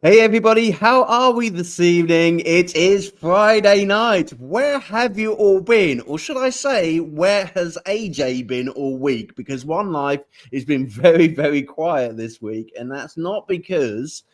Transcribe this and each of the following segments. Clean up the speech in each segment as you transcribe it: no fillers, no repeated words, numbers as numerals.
Hey everybody, how are we this evening? It is Friday night. Where have you all been? Or should I say, where has AJ been all week? Because One Life has been very, very quiet this week. And that's not because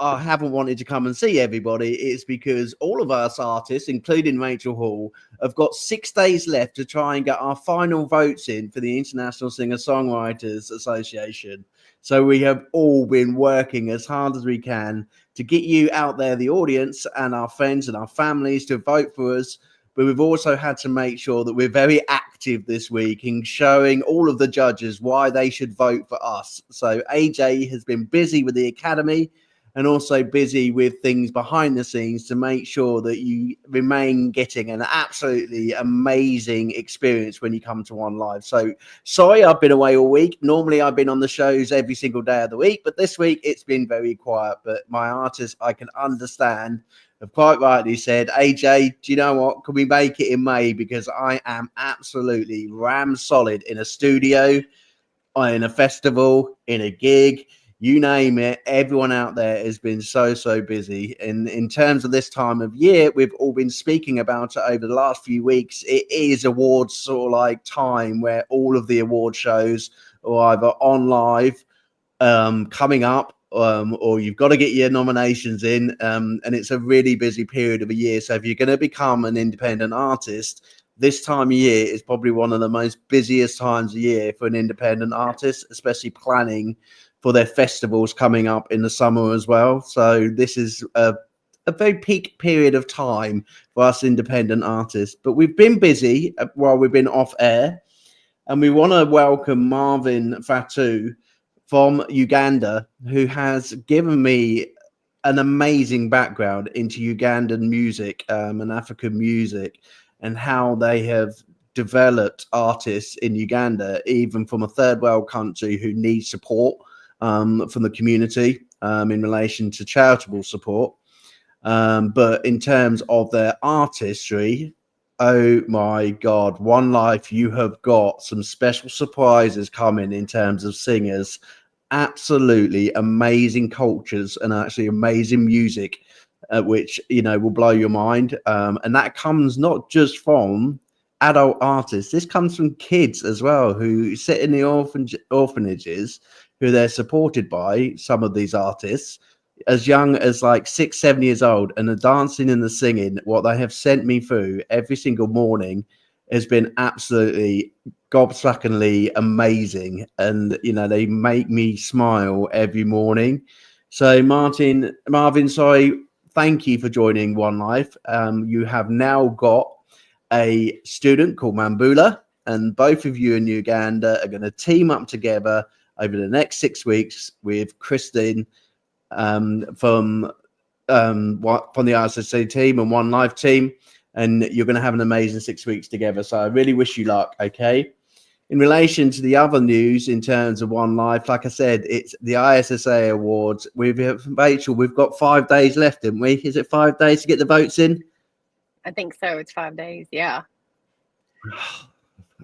I haven't wanted to come and see everybody. It's because all of us artists, including Rachel Hall, have got 6 days left to try and get our final votes in for the International Singer-Songwriters Association. So we have all been working as hard as we can to get you out there, the audience, and our friends and our families to vote for us. But we've also had to make sure that we're very active this week in showing all of the judges why they should vote for us. So AJ has been busy with the Academy and also busy with things behind the scenes to make sure that you remain getting an absolutely amazing experience when you come to One Live. So sorry, I've been away all week. Normally I've been on the shows every single day of the week, but this week it's been very quiet. But my artists, I can understand, have quite rightly said, AJ, do you know what? Can we make it in May? Because I am absolutely ram solid in a studio, in a festival, in a gig. You name it, everyone out there has been so busy. And in terms of this time of year, we've all been speaking about it over the last few weeks. It is awards sort of like time where all of the award shows are either on live, coming up, or you've got to get your nominations in. And it's a really busy period of a year. So if you're going to become an independent artist, this time of year is probably one of the most busiest times of year for an independent artist, especially planning for their festivals coming up in the summer as well. So this is a very peak period of time for us independent artists. But we've been busy while we've been off air. And we want to welcome Marvin Fatu from Uganda, who has given me an amazing background into Ugandan music and African music and how they have developed artists in Uganda, even from a third world country who needs support from the community in relation to charitable support. But in terms of their artistry, oh my God, One Life, you have got some special surprises coming in terms of singers. Absolutely amazing cultures and actually amazing music, which, you know, will blow your mind. And that comes not just from adult artists. This comes from kids as well who sit in the orphanages, who they're supported by, some of these artists, as young as like 6, 7 years old, and the dancing and the singing, what they have sent me through every single morning has been absolutely gobsmackingly amazing. And, you know, they make me smile every morning. So Marvin, sorry, thank you for joining One Life. You have now got a student called Mambula, and both of you in Uganda are going to team up together over the next 6 weeks with Kristen from the ISSA team and One Life team, and you're going to have an amazing 6 weeks together. So I really wish you luck. Okay. In relation to the other news in terms of One Life, like I said, it's the ISSA Awards. Rachel, we've got 5 days left, haven't we? Is it 5 days to get the votes in? I think so. It's 5 days. Yeah.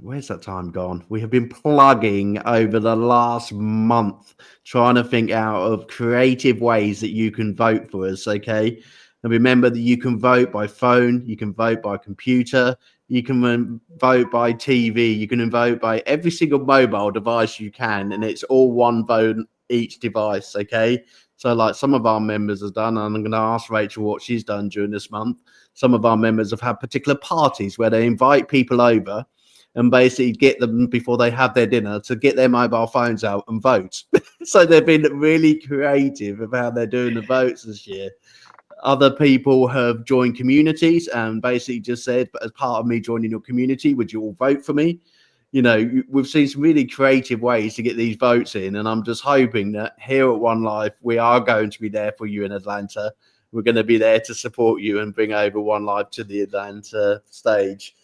Where's that time gone? We have been plugging over the last month, trying to think out of creative ways that you can vote for us, okay? And remember that you can vote by phone, you can vote by computer, you can vote by TV, you can vote by every single mobile device you can, and it's all one vote each device, okay? So like some of our members have done, and I'm going to ask Rachel what she's done during this month. Some of our members have had particular parties where they invite people over and basically get them before they have their dinner to get their mobile phones out and vote. So they've been really creative about how they're doing the votes this year. Other people have joined communities and basically just said, but as part of me joining your community, would you all vote for me? You know, we've seen some really creative ways to get these votes in. And I'm just hoping that here at One Life, we are going to be there for you in Atlanta. We're going to be there to support you and bring over One Life to the Atlanta stage.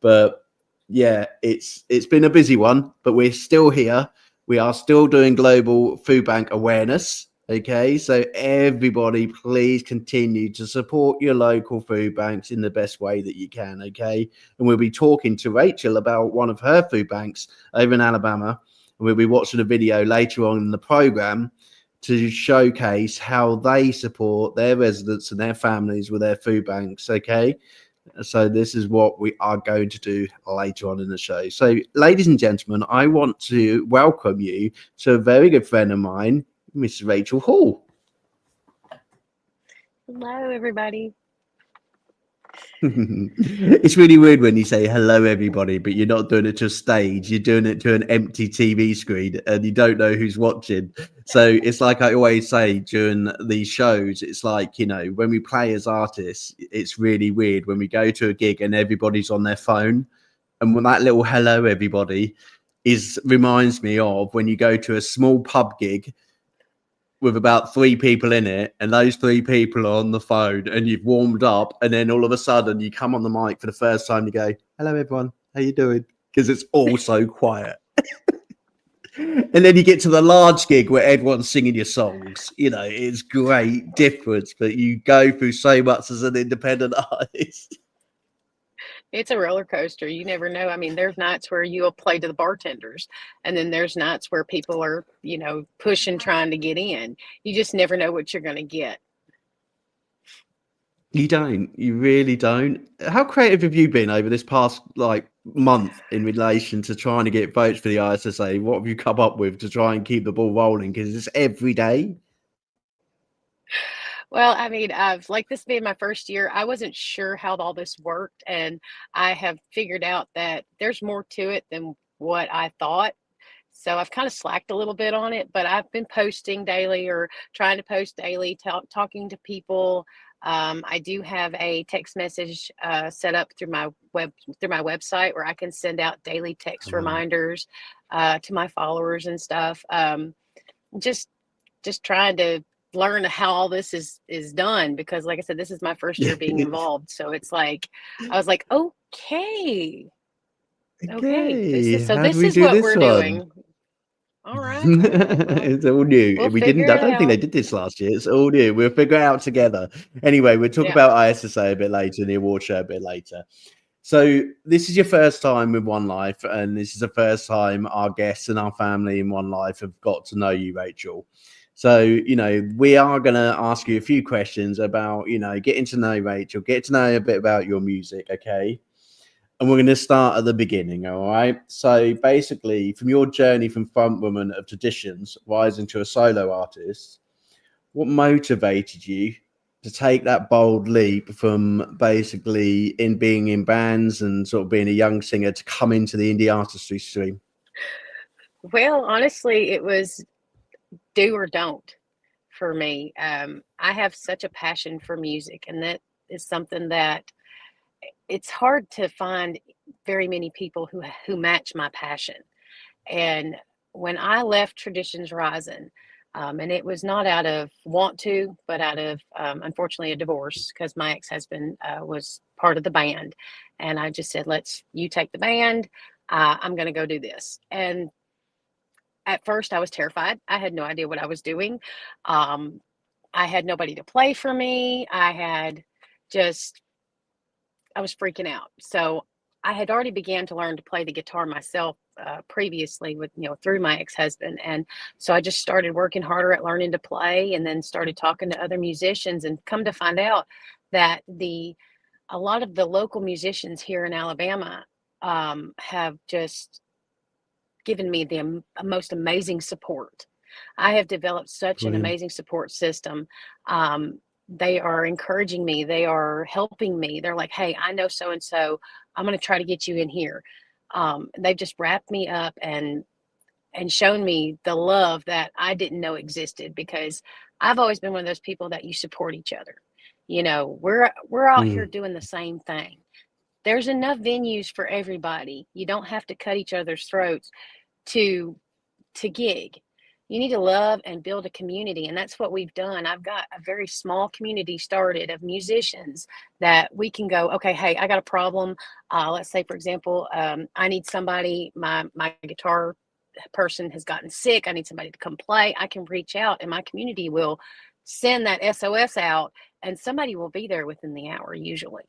But yeah, it's been a busy one, but we're still here. We are still doing global food bank awareness. Okay, so everybody, please continue to support your local food banks in the best way that you can. Okay, and we'll be talking to Rachel about one of her food banks over in Alabama. And we'll be watching a video later on in the program to showcase how they support their residents and their families with their food banks. Okay. So this is what we are going to do later on in the show. So, ladies and gentlemen, I want to welcome you to a very good friend of mine, Miss Rachel Hall. Hello, everybody. It's really weird when you say hello everybody, but you're not doing it to a stage, you're doing it to an empty TV screen and you don't know who's watching. So it's like I always say during these shows, it's like, you know, when we play as artists, it's really weird when we go to a gig and everybody's on their phone, and when that little hello everybody reminds me of when you go to a small pub gig with about 3 people in it, and those 3 people are on the phone, and you've warmed up, and then all of a sudden you come on the mic for the first time, you go, hello everyone, how you doing? Because it's all so quiet. And then you get to the large gig where everyone's singing your songs. You know, it's great difference, but you go through so much as an independent artist. It's a roller coaster. You never know. I mean, there's nights where you'll play to the bartenders, and then there's nights where people are, you know, pushing, trying to get in. You just never know what you're going to get. You don't. You really don't. How creative have you been over this past month in relation to trying to get votes for the ISSA? What have you come up with to try and keep the ball rolling? Because it's every day. Well, I mean, this being my first year, I wasn't sure how all this worked, and I have figured out that there's more to it than what I thought. So I've kind of slacked a little bit on it, but I've been posting daily or trying to post daily, talking to people. I do have a text message set up through my website where I can send out daily text reminders to my followers and stuff. Just trying to learn how all this is done, because like I said, this is my first year being involved. So it's like, I was like, okay, this is what we're doing. All right. It's all new. We'll I don't think they out. did this last year. It's all new. We'll figure it out together. Anyway, we'll talk about ISSA a bit later and the award show a bit later. So this is your first time with One Life, and this is the first time our guests and our family in One Life have got to know you, Rachel. So, you know, we are going to ask you a few questions about, you know, getting to know Rachel, get to know a bit about your music, okay? And we're going to start at the beginning, all right? So basically, from your journey from frontwoman of traditions, rising to a solo artist, what motivated you to take that bold leap from basically being in bands and sort of being a young singer to come into the indie artistry stream? Well, honestly, it was do or don't for me. I have such a passion for music, and that is something that it's hard to find very many people who match my passion. And when I left Traditions Rising, and it was not out of want to, but out of unfortunately a divorce, because my ex-husband was part of the band, and I just said, you take the band, I'm going to go do this. And at first I was terrified. I had no idea what I was doing. I had nobody to play for me. I was freaking out. So I had already began to learn to play the guitar myself previously through my ex-husband. And so I just started working harder at learning to play, and then started talking to other musicians, and come to find out that a lot of the local musicians here in Alabama have just given me the most amazing support. I have developed such an amazing support system. They are encouraging me. They are helping me. They're like, hey, I know so-and-so. I'm going to try to get you in here. They've just wrapped me up and shown me the love that I didn't know existed, because I've always been one of those people that you support each other. You know, we're out here doing the same thing. There's enough venues for everybody. You don't have to cut each other's throats to gig. You need to love and build a community, and that's what we've done. I've got a very small community started of musicians that we can go, okay, hey, I got a problem. Let's say, for example, I need somebody, my guitar person has gotten sick. I need somebody to come play. I can reach out, and my community will send that SOS out, and somebody will be there within the hour usually.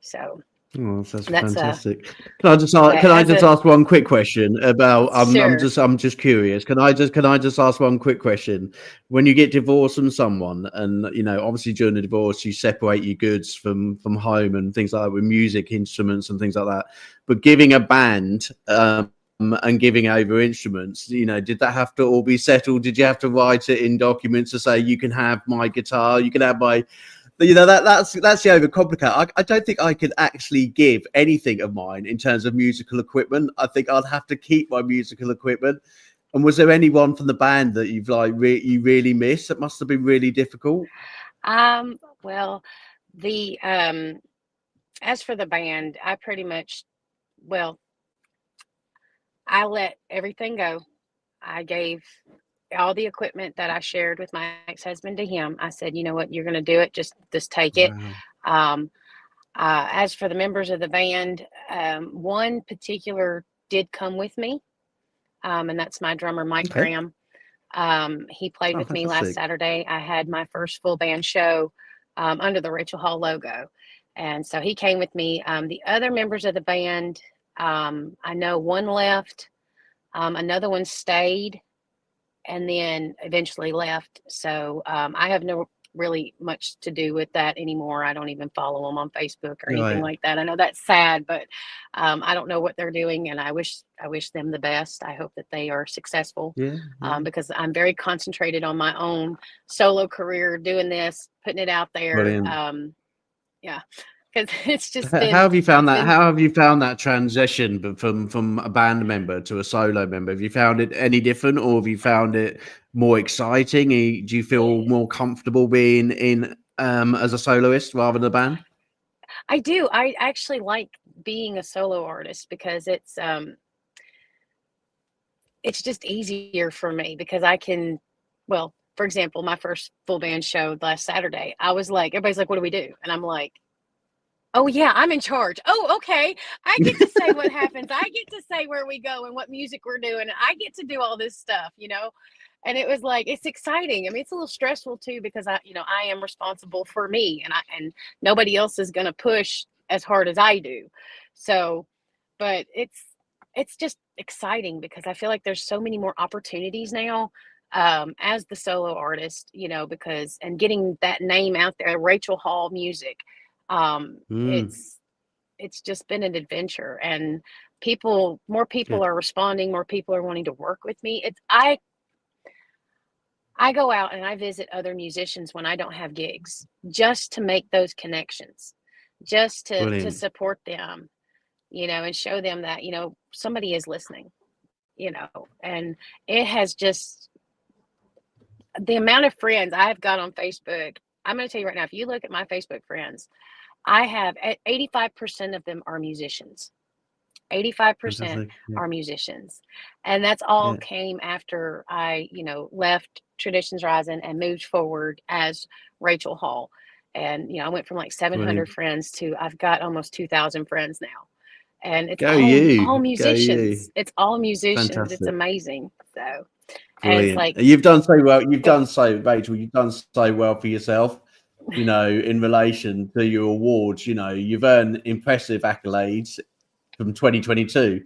So Oh, that's That's fantastic. Can I just ask, but can I as just a ask one quick question about sure. I'm just curious. Can I just ask one quick question? When you get divorced from someone and obviously during the divorce you separate your goods from home and things like that with music instruments and things like that. But giving a band and giving over instruments, did that have to all be settled? Did you have to write it in documents to say you can have my guitar, you can have my that's the overcomplicate. I don't think I could actually give anything of mine in terms of musical equipment. I think I'd have to keep my musical equipment. And was there anyone from the band that you've you really miss? It must have been really difficult. Well, the as for the band, I pretty much well, I let everything go. I gave all the equipment that I shared with my ex-husband to him. I said, you know what, you're going to do it. Just take it. Wow. Um, as for the members of the band, one particular did come with me, and that's my drummer, Mike Okay. Graham. He played Oh, with me last fantastic. Saturday. I had my first full band show under the Rachel Hall logo. And so he came with me. The other members of the band, I know one left, another one stayed, and then eventually left. So I have no really much to do with that anymore. I don't even follow them on Facebook or anything Right. like that. I know that's sad, but I don't know what they're doing, and I wish them the best. I hope that they are successful Yeah. Yeah. because I'm very concentrated on my own solo career, doing this, putting it out there. Brilliant. Yeah, because it's just How been have you found it's that? been How have you found that transition from a band member to a solo member? Have you found it any different, or have you found it more exciting? Do you feel more comfortable being in as a soloist rather than a band? I do. I actually like being a solo artist because it's just easier for me because I can, well, for example, my first full band show last Saturday, I was like, everybody's like, what do we do? And I'm like, oh yeah, I'm in charge. Oh, okay. I get to say what happens. I get to say where we go and what music we're doing. And I get to do all this stuff, you know? And it was like, it's exciting. I mean, it's a little stressful too, because I am responsible for me, and nobody else is going to push as hard as I do. So, but it's just exciting because I feel like there's so many more opportunities now as the solo artist, because and getting that name out there, Rachel Hall Music, Mm, it's just been an adventure, and more people good. are responding, more people are wanting to work with me. I go out and I visit other musicians when I don't have gigs, just to make those connections, just to Brilliant. support them, and show them that, somebody is listening, and it has just the amount of friends I've got on Facebook. I'm going to tell you right now, if you look at my Facebook friends, I have 85% of them are musicians. 85% Fantastic. Yeah. are musicians. And that's all Yeah. came after I, left Traditions Rising and moved forward as Rachel Hall. And, I went from like 700 Brilliant. friends to I've got almost 2,000 friends now. And it's Go all you. Go you. musicians. It's all musicians. It's Fantastic. amazing. So, and it's Brilliant. like, You've done so well. You've go, done so, Rachel. You've done so well for yourself. In relation to your awards, you've earned impressive accolades from 2022.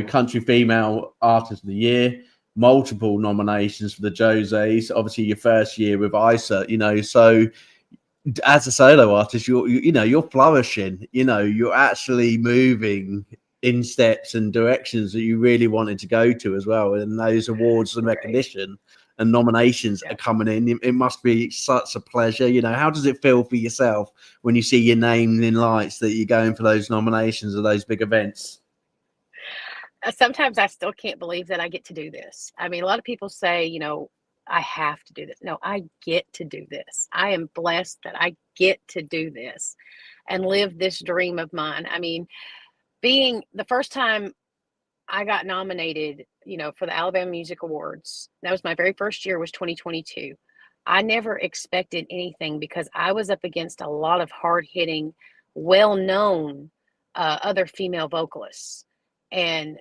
Country Female Artist of the Year, multiple nominations for the Josies. Obviously, your first year with ISSA. So as a solo artist, you're flourishing. You're actually moving in steps and directions that you really wanted to go to as well. And those awards and right. recognition and nominations Yeah. are coming in. It must be such a pleasure. How does it feel for yourself when you see your name in lights that you're going for those nominations or those big events? Sometimes I still can't believe that I get to do this. I mean, a lot of people say, I have to do this. No, I get to do this. I am blessed that I get to do this and live this dream of mine. I mean, being the first time I got nominated, for the Alabama Music Awards, that was my very first year, was 2022. I never expected anything because I was up against a lot of hard hitting, well known other female vocalists. And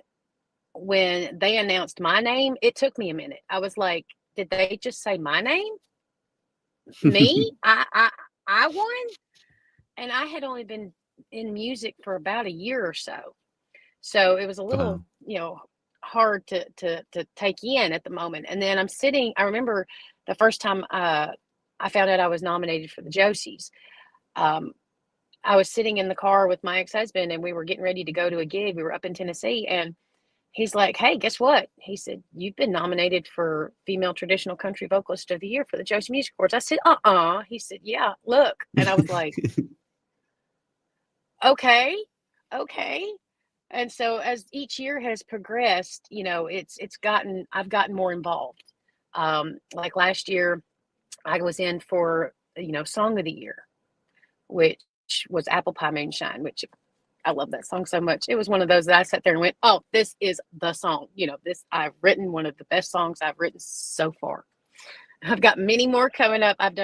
when they announced my name, it took me a minute. I was like, did they just say my name? Me? I won? And I had only been in music for about a year or so. So it was a little, hard to take in at the moment. And then I remember the first time I found out I was nominated for the Josies. I was sitting in the car with my ex-husband, and we were getting ready to go to a gig. We were up in Tennessee, and he's like, "Hey, guess what?" He said, "You've been nominated for Female Traditional Country Vocalist of the Year for the Josie Music Awards." I said, He said, "Yeah, look." And I was like, okay. And so as each year has progressed, I've gotten more involved. Like last year, I was in for, Song of the Year, which was Apple Pie Moonshine, which I love that song so much. It was one of those that I sat there and went, "Oh, this is the song." I've written one of the best songs I've written so far. I've got many more coming up. I've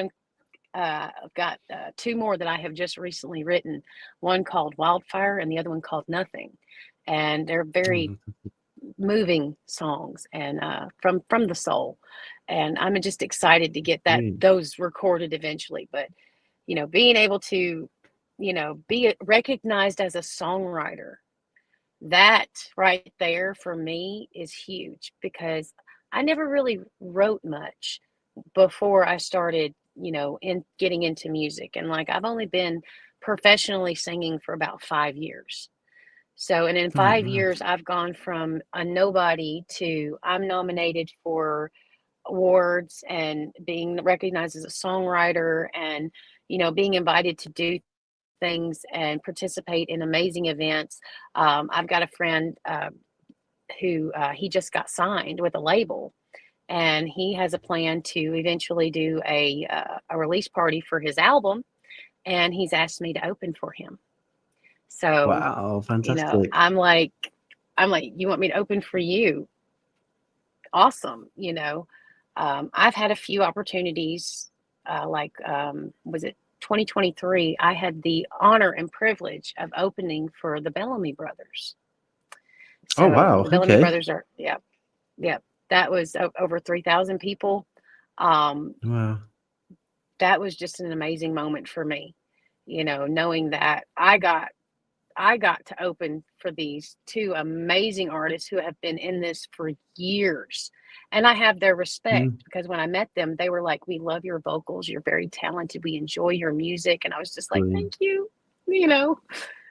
got 2 more that I have just recently written. One called Wildfire and the other one called Nothing. And they're very moving songs and from the soul. And I'm just excited to get those recorded eventually. But, being able to, be recognized as a songwriter, that right there for me is huge, because I never really wrote much before I started, in getting into music. And I've only been professionally singing for about 5 years. So, and in 5 years, I've gone from a nobody to I'm nominated for awards and being recognized as a songwriter, and, being invited to do things and participate in amazing events. I've got a friend who he just got signed with a label, and he has a plan to eventually do a release party for his album, and he's asked me to open for him. So, wow, fantastic. I'm like, "You want me to open for you? Awesome." I've had a few opportunities, was it 2023? I had the honor and privilege of opening for the Bellamy Brothers. So wow. the Bellamy Brothers are, that was over 3,000 people. Wow. That was just an amazing moment for me, knowing that I got to open for these 2 amazing artists who have been in this for years. And I have their respect, because when I met them, they were like, "We love your vocals. You're very talented. We enjoy your music." And I was just like, "Thank you."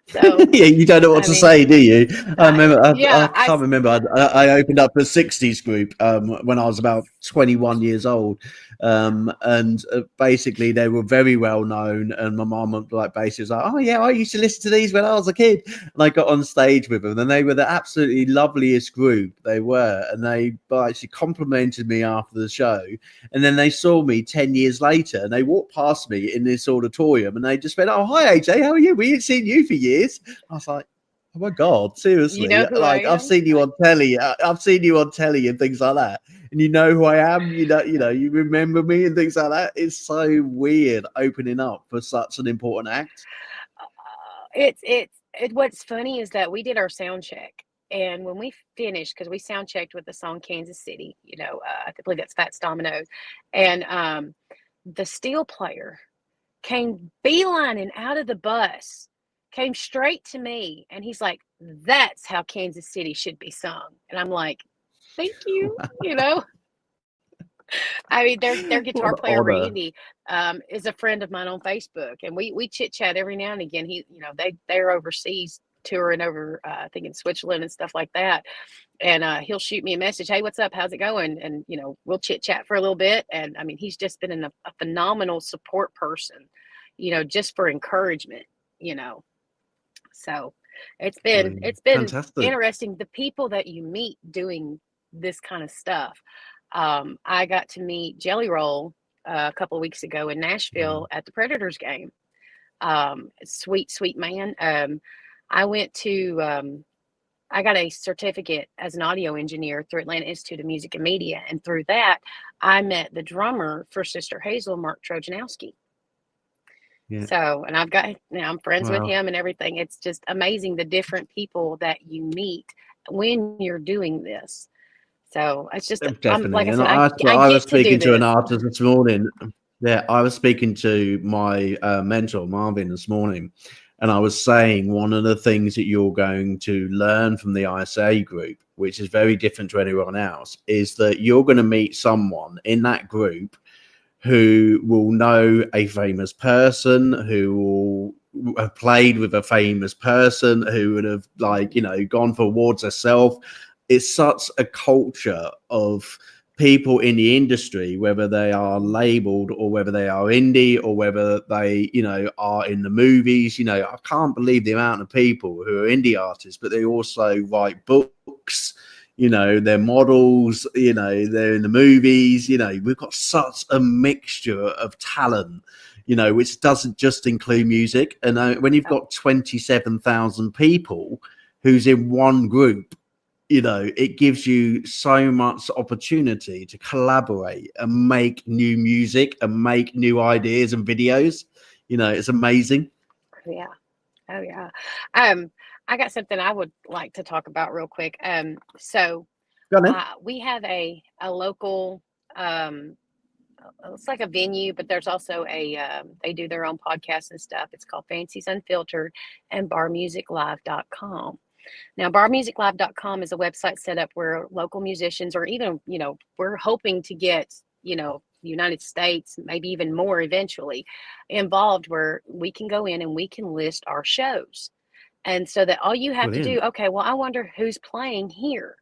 So yeah, you don't know what to say, do you? I remember. I can't I remember. I opened up a '60s group when I was about 21 years old, and basically they were very well known. And my mum basically was like, "Oh yeah, I used to listen to these when I was a kid." And I got on stage with them, and they were the absolutely loveliest group. They were, and they actually complimented me after the show. And then they saw me 10 years later, and they walked past me in this auditorium, and they just went, "Oh, hi AJ, how are you? We ain't seen you for years." I was like, "Oh my God, seriously?" I've seen you on telly. I've seen you on telly and things like that, and you know who I am. You remember me and things like that. It's so weird opening up for such an important act. What's funny is that we did our sound check, and when we finished, because we sound checked with the song Kansas City, I believe that's Fats Domino's, and the steel player came beelining out of the bus, came straight to me, and he's like, "That's how Kansas City should be sung." And I'm like, "Thank you." I mean, their guitar player Randy is a friend of mine on Facebook, and we chit chat every now and again. They're overseas touring over, I think in Switzerland and stuff like that. And he'll shoot me a message, "Hey, what's up? How's it going?" And we'll chit chat for a little bit. And I mean, he's just been a phenomenal support person, just for encouragement. So it's been fantastic. interesting, the people that you meet doing this kind of stuff. I got to meet Jelly Roll a couple of weeks ago in Nashville at the Predators game. Sweet man. I went to I got a certificate as an audio engineer through Atlanta Institute of Music and Media, and through that I met the drummer for Sister Hazel, Mark Trojanowski. Yeah. So, and I'm friends with him and everything. It's just amazing the different people that you meet when you're doing this. So it's just definitely. Like I said, I was get to speaking do to an this. artist this morning. Yeah, I was speaking to my mentor Marvin this morning, And I was saying one of the things that you're going to learn from the ISA group, which is very different to anyone else, is that you're going to meet someone in that group who will know a famous person, who will have played with a famous person, who would have, like, you know, gone for awards herself. It's such a culture of people in the industry, whether they are labeled or whether they are indie or whether they, you know, are in the movies. You know, I can't believe the amount of people who are indie artists, but they also write books. You know, they're models, you know, they're in the movies. You know, we've got such a mixture of talent, you know, which doesn't just include music. And when you've got 27,000 people who's in one group, you know, it gives you so much opportunity to collaborate and make new music and make new ideas and videos. You know, it's amazing. Yeah. Oh yeah. I got something I would like to talk about real quick. So we have a local, it's like a venue, but there's also they do their own podcasts and stuff. It's called Fancies Unfiltered and barmusiclive.com. Now, barmusiclive.com is a website set up where local musicians, or even, you know, we're hoping to get, you know, the United States, maybe even more eventually, involved, where we can go in and we can list our shows. And so that all you have to do, okay, well, I wonder who's playing here.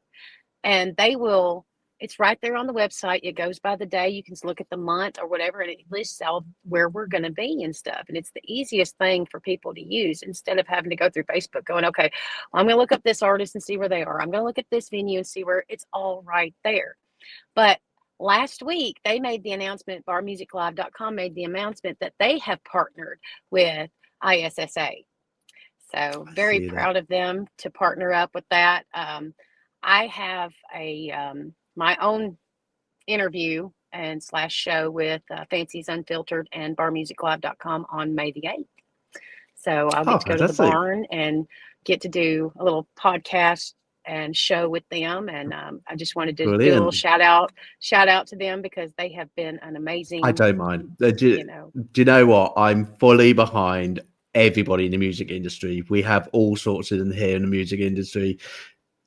And they will, it's right there on the website. It goes by the day. You can look at the month or whatever, and it lists out where we're going to be and stuff. And it's the easiest thing for people to use, instead of having to go through Facebook going, okay, well, I'm going to look up this artist and see where they are. I'm going to look at this venue and see where it's all right there. But last week, they made the announcement, barmusiclive.com made the announcement that they have partnered with ISSA. So very proud of them to partner up with that. I have my own interview and / show with Fancies Unfiltered and barmusiclive.com on May the 8th. So I'll get to go to the barn and get to do a little podcast and show with them. And I just wanted to do a little shout out to them, because they have been an amazing. I don't mind. Do you know what? I'm fully behind everybody in the music industry. We have all sorts in here in the music industry,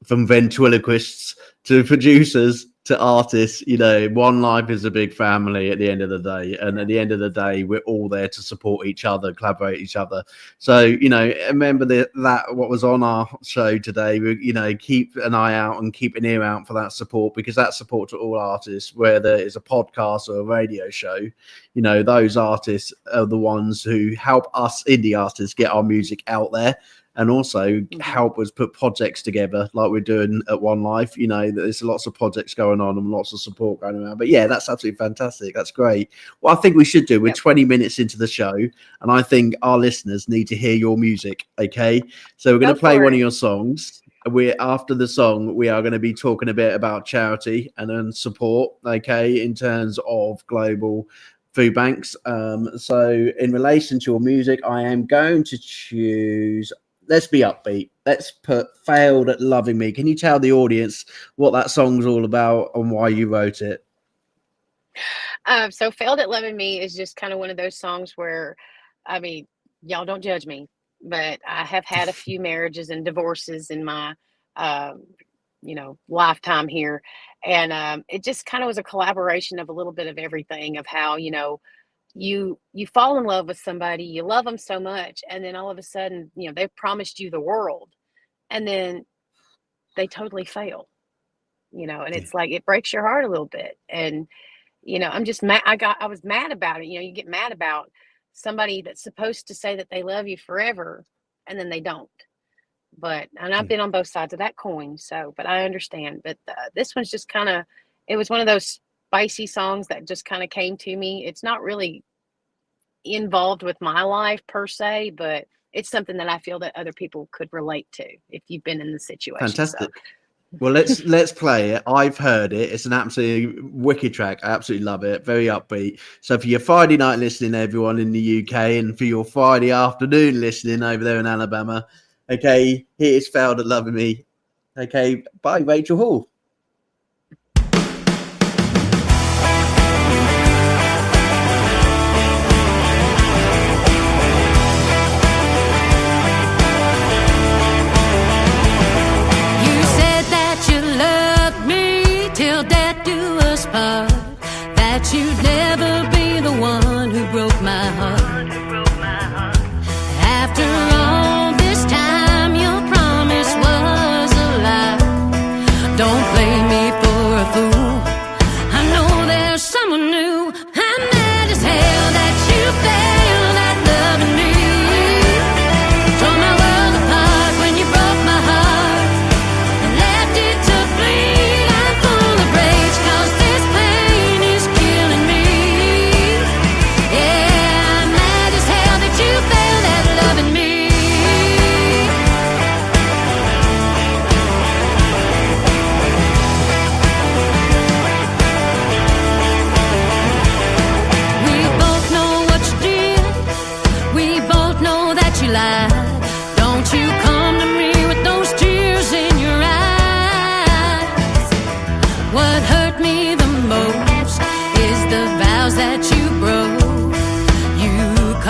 from ventriloquists to producers to artists. You know, One Life is a big family at the end of the day, and at the end of the day, we're all there to support each other, collaborate each other. So, you know, remember that what was on our show today, you know, keep an eye out and keep an ear out for that support, because that support to all artists, whether it's a podcast or a radio show, you know, those artists are the ones who help us indie artists get our music out there, and also help us put projects together like we're doing at One Life. You know, there's lots of projects going on and lots of support going around. But yeah, that's absolutely fantastic. That's great. What I think we should do, we're 20 minutes into the show, and I think our listeners need to hear your music. Okay, so we're going to play one of your songs. After the song, we are going to be talking a bit about charity and then support, okay, in terms of global food banks. So in relation to your music, I am going to choose, let's be upbeat. Let's put Failed at Loving Me. Can you tell the audience what that song's all about and why you wrote it? So Failed at Loving Me is just kind of one of those songs where, I mean, y'all don't judge me, but I have had a few marriages and divorces in my, you know, lifetime here. And it just kind of was a collaboration of a little bit of everything, of how, you know, you fall in love with somebody, you love them so much, and then all of a sudden, you know, they've promised you the world, and then they totally fail, you know, and it's like, it breaks your heart a little bit. And, you know, I'm just mad. I was mad about it. You know, you get mad about somebody that's supposed to say that they love you forever, and then they don't. And I've been on both sides of that coin. So, but I understand. But this one's just kind of, it was one of those spicy songs that just kind of came to me. It's not really involved with my life per se, but it's something that I feel that other people could relate to if you've been in the situation. Fantastic. So. Well, let's play it. I've heard it. It's an absolutely wicked track. I absolutely love it. Very upbeat. So for your Friday night listening, everyone in the UK, and for your Friday afternoon listening over there in Alabama, okay, here's Failed at Loving Me. Okay, by Rachel Hall.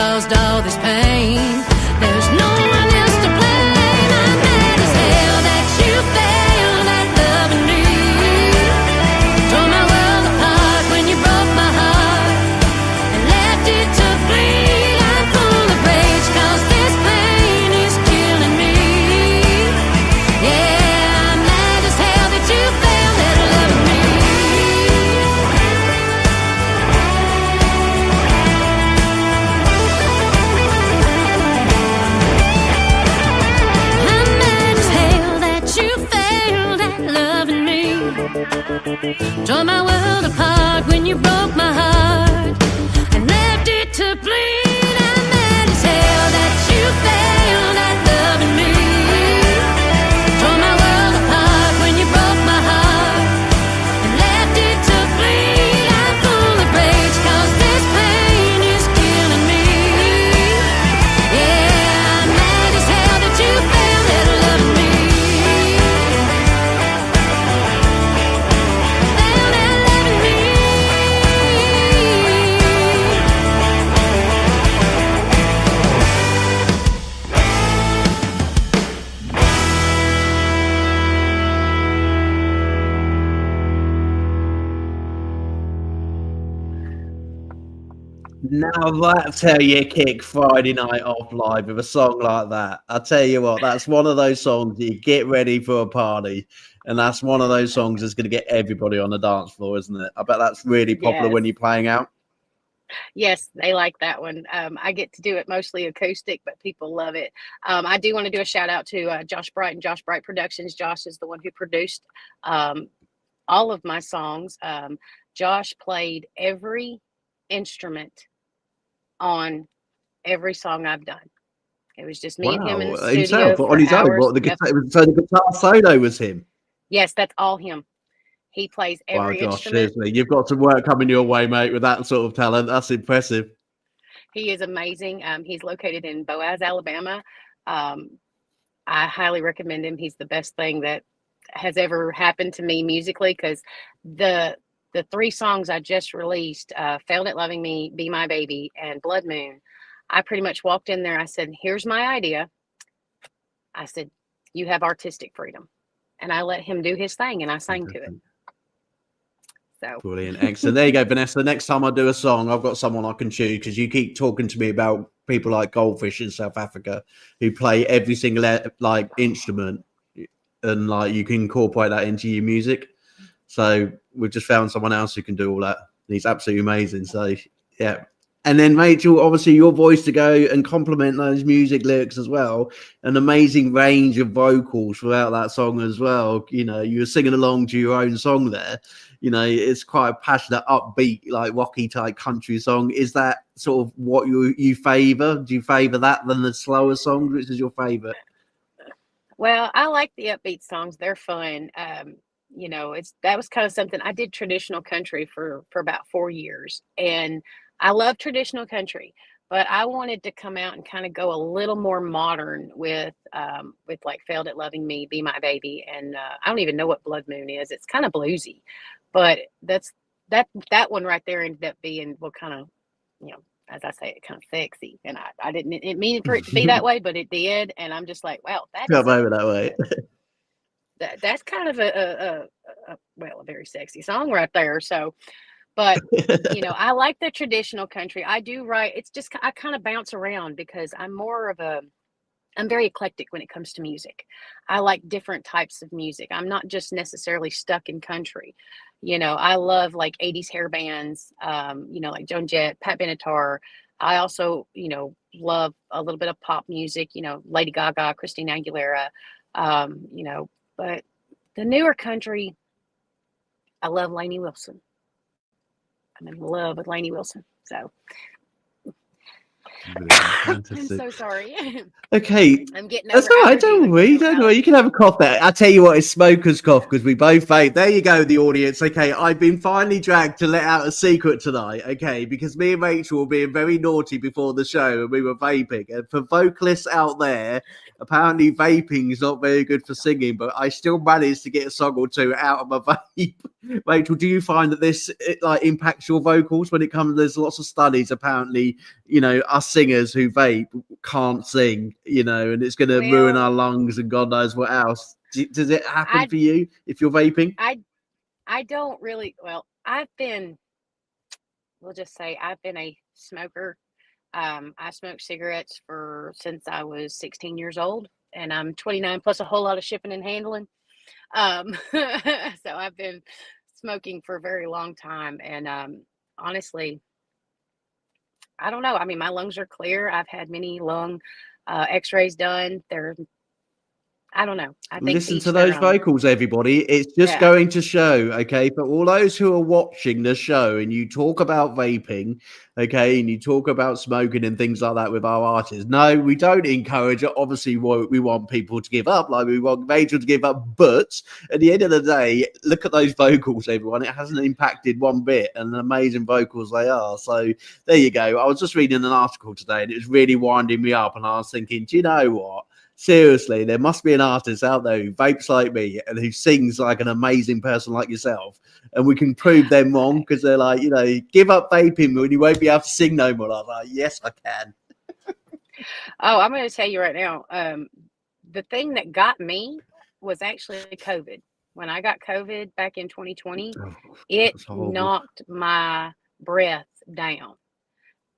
caused all this pain. There's no one else to blame. I'm mad as hell that you failed at loving me. Tore my world apart when you broke my heart and left it to bleed. I'm full of rage 'cause this pain is killing me. Yeah, I'm mad as hell that you failed at loving me. I'm mad as hell that you failed at loving me. Tore my world apart when you broke my heart and left it to bleed. I'm mad as hell that you failed at loving me. Tore my world apart when you broke my heart and left it to bleed. I'm full of rage 'cause this pain is killing me. Yeah, I'm mad as hell that you failed at loving me. Failed at loving me. Now that's how you kick Friday night off live with a song like that. I tell you what, that's one of those songs that you get ready for a party, and that's one of those songs that's going to get everybody on the dance floor, isn't it? I bet that's really popular when Yes. you're playing out. Yes, they like that one. I get to do it mostly acoustic, but people love it. I do want to do a shout out to Josh Bright and Josh Bright Productions. Josh is the one who produced all of my songs. Josh played every instrument on every song I've done. It was just me and him in the Wow, studio himself for on his own. hours. What the Yep. guitar? So the guitar solo was him. Yes, that's all him. He plays Wow, every Josh, instrument. seriously, you've got some work coming your way, mate, with that sort of talent. That's impressive. He is amazing. He's located in Boaz, Alabama. I highly recommend him. He's the best thing that has ever happened to me musically, because the three songs I just released, Failed at Loving Me, Be My Baby, and Blood Moon, I pretty much walked in there. I said, here's my idea. I said, you have artistic freedom. And I let him do his thing, and I sang to it. So Brilliant, excellent. There you go, Vanessa. The next time I do a song, I've got someone I can choose, because you keep talking to me about people like Goldfish in South Africa who play every single instrument, and like you can incorporate that into your music. So we've just found someone else who can do all that. And he's absolutely amazing. So yeah. And then Rachel, obviously your voice to go and complement those music lyrics as well. An amazing range of vocals throughout that song as well. You know, you were singing along to your own song there. You know, it's quite a passionate, upbeat, like rocky type country song. Is that sort of what you favor? Do you favor that than the slower songs? Which is your favorite? well, I like the upbeat songs. They're fun. That was kind of something I did traditional country for about 4 years, and I love traditional country, but I wanted to come out and kind of go a little more modern with like Failed at Loving Me, Be My Baby, and I don't even know what Blood Moon is. It's kind of bluesy, but that one right there ended up being kind of, as I say, kind of sexy, and I didn't mean for it to be that way, but it did, and I'm just like, wow, Come over that way. that's kind of a very sexy song right there. So, but I like the traditional country. I do write. It's just I kind of bounce around because I'm very eclectic when it comes to music. I like different types of music. I'm not just necessarily stuck in country. I love like 80s hair bands, like Joan Jett, Pat Benatar. I also, love a little bit of pop music, Lady Gaga, Christina Aguilera, but the newer country, I love Lainey Wilson. I'm in love with Lainey Wilson. So I'm so sorry. Okay. I'm getting That's over all right. allergies. Don't worry. Don't worry. You can have a cough there. I tell you what, it's smoker's cough because we both vape. There you go, the audience. Okay, I've been finally dragged to let out a secret tonight. Okay, because me and Rachel were being very naughty before the show and we were vaping. And for vocalists out there, apparently vaping is not very good for singing, but I still managed to get a song or two out of my vape. Rachel, do you find that this impacts your vocals when it comes? There's lots of studies apparently, us singers who vape can't sing, you know, and it's going to ruin our lungs and God knows what else. Does it happen for you if you're vaping? I don't really. Well, we'll just say I've been a smoker. I smoked cigarettes since I was 16 years old, and I'm 29 plus a whole lot of shipping and handling. So I've been smoking for a very long time, and honestly, I don't know. I mean, my lungs are clear. I've had many lung x-rays done. I don't know. I think listen to those vocals, everybody. It's just going to show, okay, for all those who are watching the show and you talk about vaping, okay, and you talk about smoking and things like that with our artists. No, we don't encourage it. Obviously, we want people to give up, like we want Rachel to give up. But at the end of the day, look at those vocals, everyone. It hasn't impacted one bit, and amazing vocals they are. So there you go. I was just reading an article today, and it was really winding me up, and I was thinking, do you know what? Seriously, there must be an artist out there who vapes like me and who sings like an amazing person like yourself. And we can prove them wrong because they're like, you know, give up vaping when you won't be able to sing no more. I'm like, yes, I can. Oh, I'm going to tell you right now. The thing that got me was actually COVID. When I got COVID back in 2020, it knocked my breath down.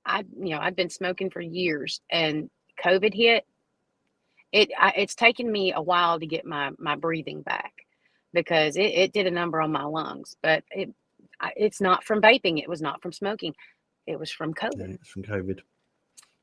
I'd been smoking for years, and COVID hit. It's taken me a while to get my breathing back because it did a number on my lungs, but it's not from vaping. It was not from smoking. It was from COVID. Yeah, it's from COVID.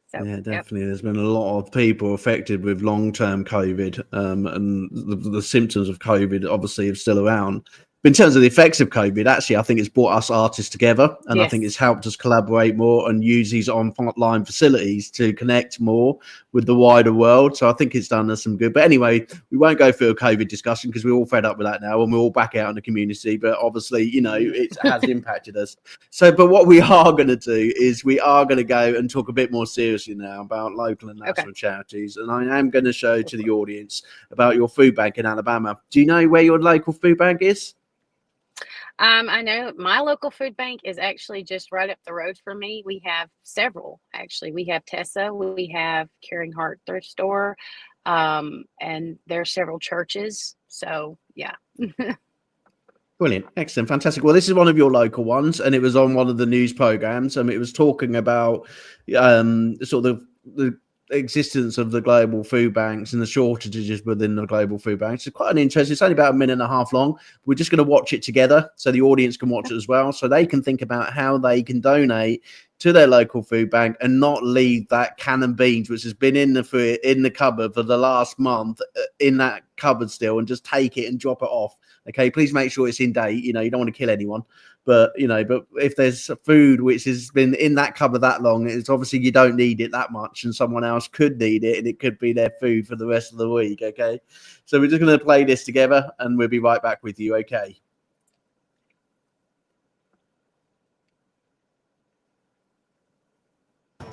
So, yeah, definitely. Yep. There's been a lot of people affected with long-term COVID, and the symptoms of COVID obviously are still around. But in terms of the effects of COVID, actually, I think it's brought us artists together, and I think it's helped us collaborate more and use these online facilities to connect more with the wider world. So I think it's done us some good. But anyway, we won't go through a COVID discussion because we're all fed up with that now, and we're all back out in the community. But obviously, you know, it has impacted us. So, but what we are going to do is we are going to go and talk a bit more seriously now about local and national charities. And I am going to show to the audience about your food bank in Alabama. Do you know where your local food bank is? I know my local food bank is actually just right up the road from me. We have several, actually. We have Tessa, we have Caring Heart Thrift Store, and there are several churches. So, yeah. Brilliant. Excellent. Fantastic. Well, this is one of your local ones, and it was on one of the news programs. It was talking about sort of the existence of the global food banks and the shortages within the global food banks. It's quite an interesting. It's only about a minute and a half long. We're just going to watch it together so the audience can watch it as well, so they can think about how they can donate to their local food bank and not leave that can of beans, which has been in the cupboard for the last month, in that cupboard still, and just take it and drop it off. Okay, please make sure it's in date. You know, you don't want to kill anyone. But, you know, but if there's food which has been in that cupboard that long, it's obviously you don't need it that much, and someone else could need it, and it could be their food for the rest of the week, okay? So we're just going to play this together, and we'll be right back with you, okay?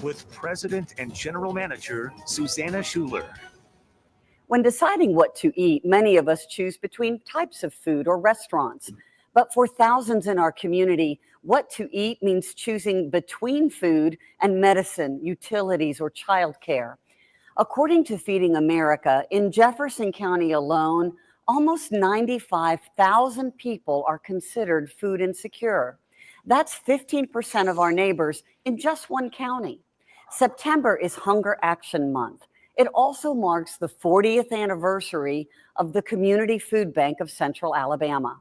With President and General Manager Susanna Schuler. When deciding what to eat, many of us choose between types of food or restaurants. But for thousands in our community, what to eat means choosing between food and medicine, utilities, or childcare. According to Feeding America, in Jefferson County alone, almost 95,000 people are considered food insecure. That's 15% of our neighbors in just one county. September is Hunger Action Month. It also marks the 40th anniversary of the Community Food Bank of Central Alabama.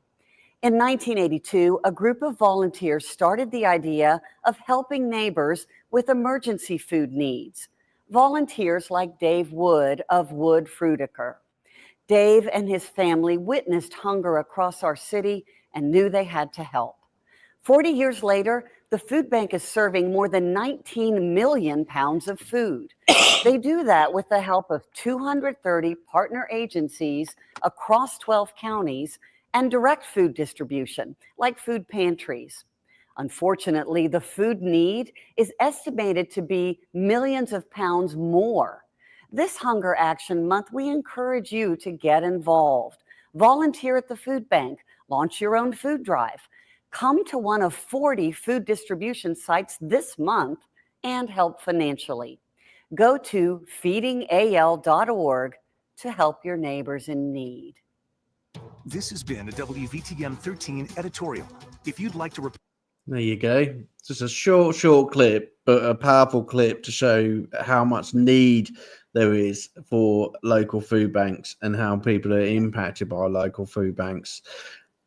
In 1982, a group of volunteers started the idea of helping neighbors with emergency food needs. Volunteers like Dave Wood of Wood Fruitiker. Dave and his family witnessed hunger across our city and knew they had to help. 40 years later, the food bank is serving more than 19 million pounds of food. They do that with the help of 230 partner agencies across 12 counties and direct food distribution, like food pantries. Unfortunately, the food need is estimated to be millions of pounds more. This Hunger Action Month, we encourage you to get involved. Volunteer at the food bank, launch your own food drive. Come to one of 40 food distribution sites this month and help financially. Go to feedingal.org to help your neighbors in need. This has been a WVTM 13 editorial. If you'd like to There you go. Just a short clip, but a powerful clip to show how much need there is for local food banks and how people are impacted by local food banks.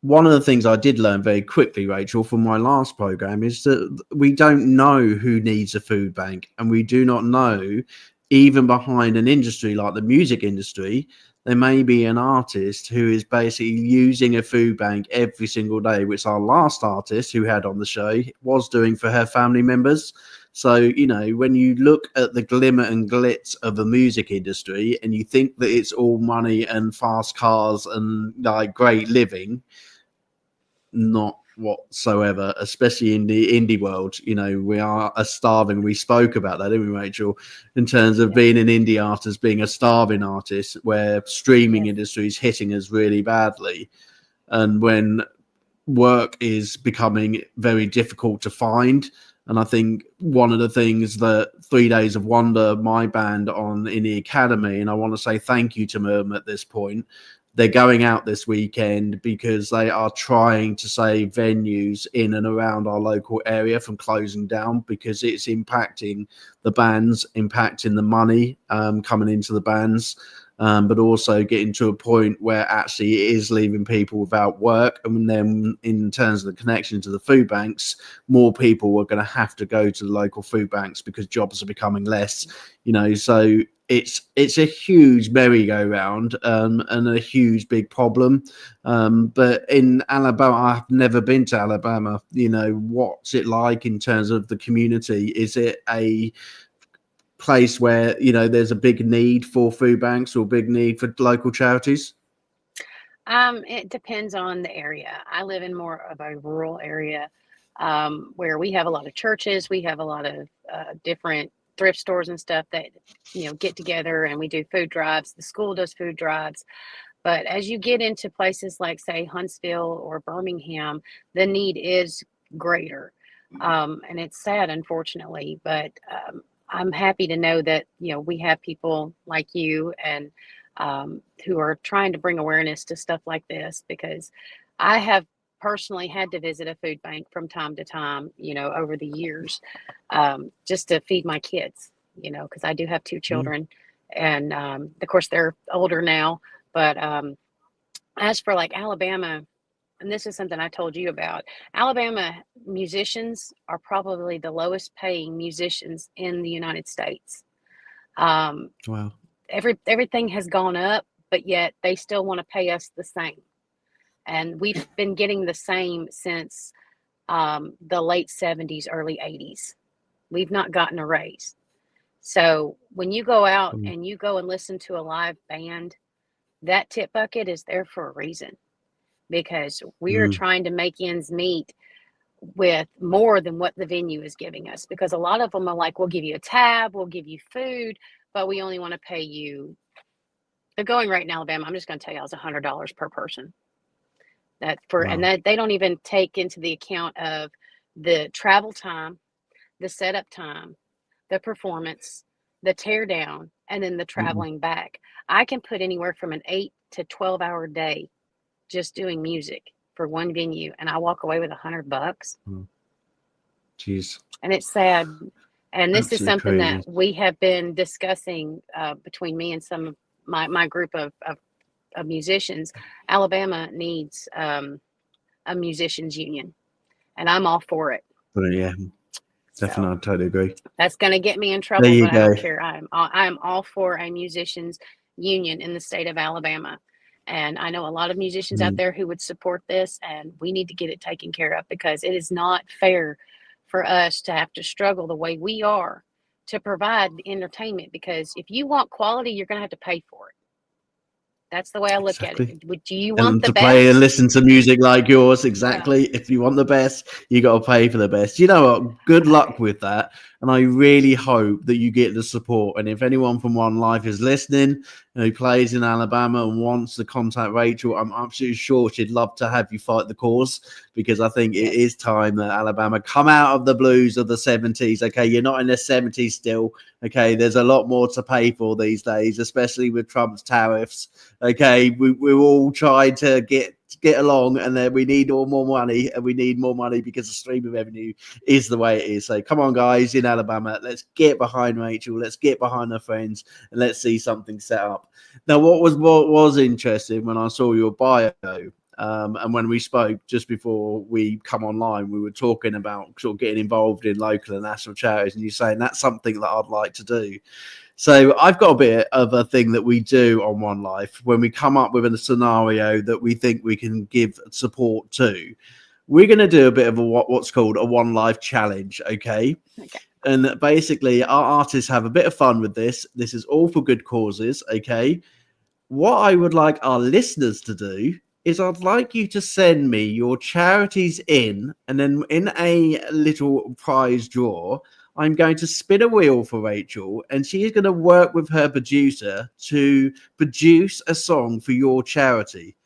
One of the things I did learn very quickly, Rachel, from my last program is that we don't know who needs a food bank, and we do not know, even behind an industry like the music industry, there may be an artist who is basically using a food bank every single day, which our last artist who had on the show was doing for her family members. So, you know, when you look at the glimmer and glitz of the music industry and you think that it's all money and fast cars and like great living, not whatsoever, especially in the indie world. You know, we are a starving, we spoke about that, didn't we, Rachel, in terms of being an indie artist, being a starving artist, where streaming industry is hitting us really badly. And when work is becoming very difficult to find. And I think one of the things that 3 Days of Wonder, my band on in the Academy, and I want to say thank you to them at this point, they're going out this weekend because they are trying to save venues in and around our local area from closing down, because it's impacting the bands, impacting the money coming into the bands, but also getting to a point where actually it is leaving people without work. And then in terms of the connection to the food banks, more people are going to have to go to the local food banks because jobs are becoming less, you know, so it's a huge merry-go-round and a huge big problem. But in Alabama, I've never been to Alabama. You know, what's it like in terms of the community? Is it a place where, you know, there's a big need for food banks or big need for local charities? It depends on the area. I live in more of a rural area where we have a lot of churches. We have a lot of different thrift stores and stuff that, you know, get together and we do food drives. The school does food drives. But as you get into places like, say, Huntsville or Birmingham, the need is greater. And it's sad, unfortunately, but I'm happy to know that, you know, we have people like you and who are trying to bring awareness to stuff like this, because I have personally had to visit a food bank from time to time, you know, over the years, just to feed my kids, you know, because I do have 2 children and of course they're older now. But as for like Alabama, and this is something I told you about, Alabama musicians are probably the lowest paying musicians in the United States. Wow. Everything has gone up, but yet they still want to pay us the same. And we've been getting the same since the late 70s, early 80s. We've not gotten a raise. So when you go out and you go and listen to a live band, that tip bucket is there for a reason, because we are trying to make ends meet with more than what the venue is giving us. Because a lot of them are like, we'll give you a tab, we'll give you food, but we only want to pay you. The going rate in Alabama, I'm just going to tell you, it's $100 per person. And that they don't even take into the account of the travel time, the setup time, the performance, the tear down, and then the traveling back. I can put anywhere from an 8 to 12 hour day just doing music for one venue, and I walk away with $100. Jeez. And it's sad. And this is something crazy. that we have been discussing between me and some of my group of musicians. Alabama needs a musicians union, and I'm all for it. But yeah, definitely, I totally agree. That's going to get me in trouble, but I don't care. I'm all for a musicians union in the state of Alabama. And I know a lot of musicians out there who would support this, and we need to get it taken care of, because it is not fair for us to have to struggle the way we are to provide the entertainment. Because if you want quality, you're going to have to pay for it. That's the way I look at it. Do you want the best? Play and listen to music like yours, exactly. Yeah. If you want the best, you got to pay for the best. You know what? Good luck with that. And I really hope that you get the support. And if anyone from One Life is listening and who plays in Alabama and wants to contact Rachel, I'm absolutely sure she'd love to have you fight the cause, because I think it is time that Alabama come out of the blues of the 70s. Okay, you're not in the 70s still. Okay, there's a lot more to pay for these days, especially with Trump's tariffs. Okay, we're all trying to get along, and then we need all more money, and we need more money because the streaming revenue is the way it is. So come on, guys, in Alabama, let's get behind Rachel, let's get behind her friends, and let's see something set up. Now, what was interesting when I saw your bio, and when we spoke just before we come online, we were talking about sort of getting involved in local and national charities, and you're saying that's something that I'd like to do. So I've got a bit of a thing that we do on One Life when we come up with a scenario that we think we can give support to. We're going to do a bit of what's called a One Life challenge, okay? And basically, our artists have a bit of fun with this. This is all for good causes, okay? What I would like our listeners to do is I'd like you to send me your charities in, and then in a little prize draw, I'm going to spin a wheel for Rachel, and she is going to work with her producer to produce a song for your charity.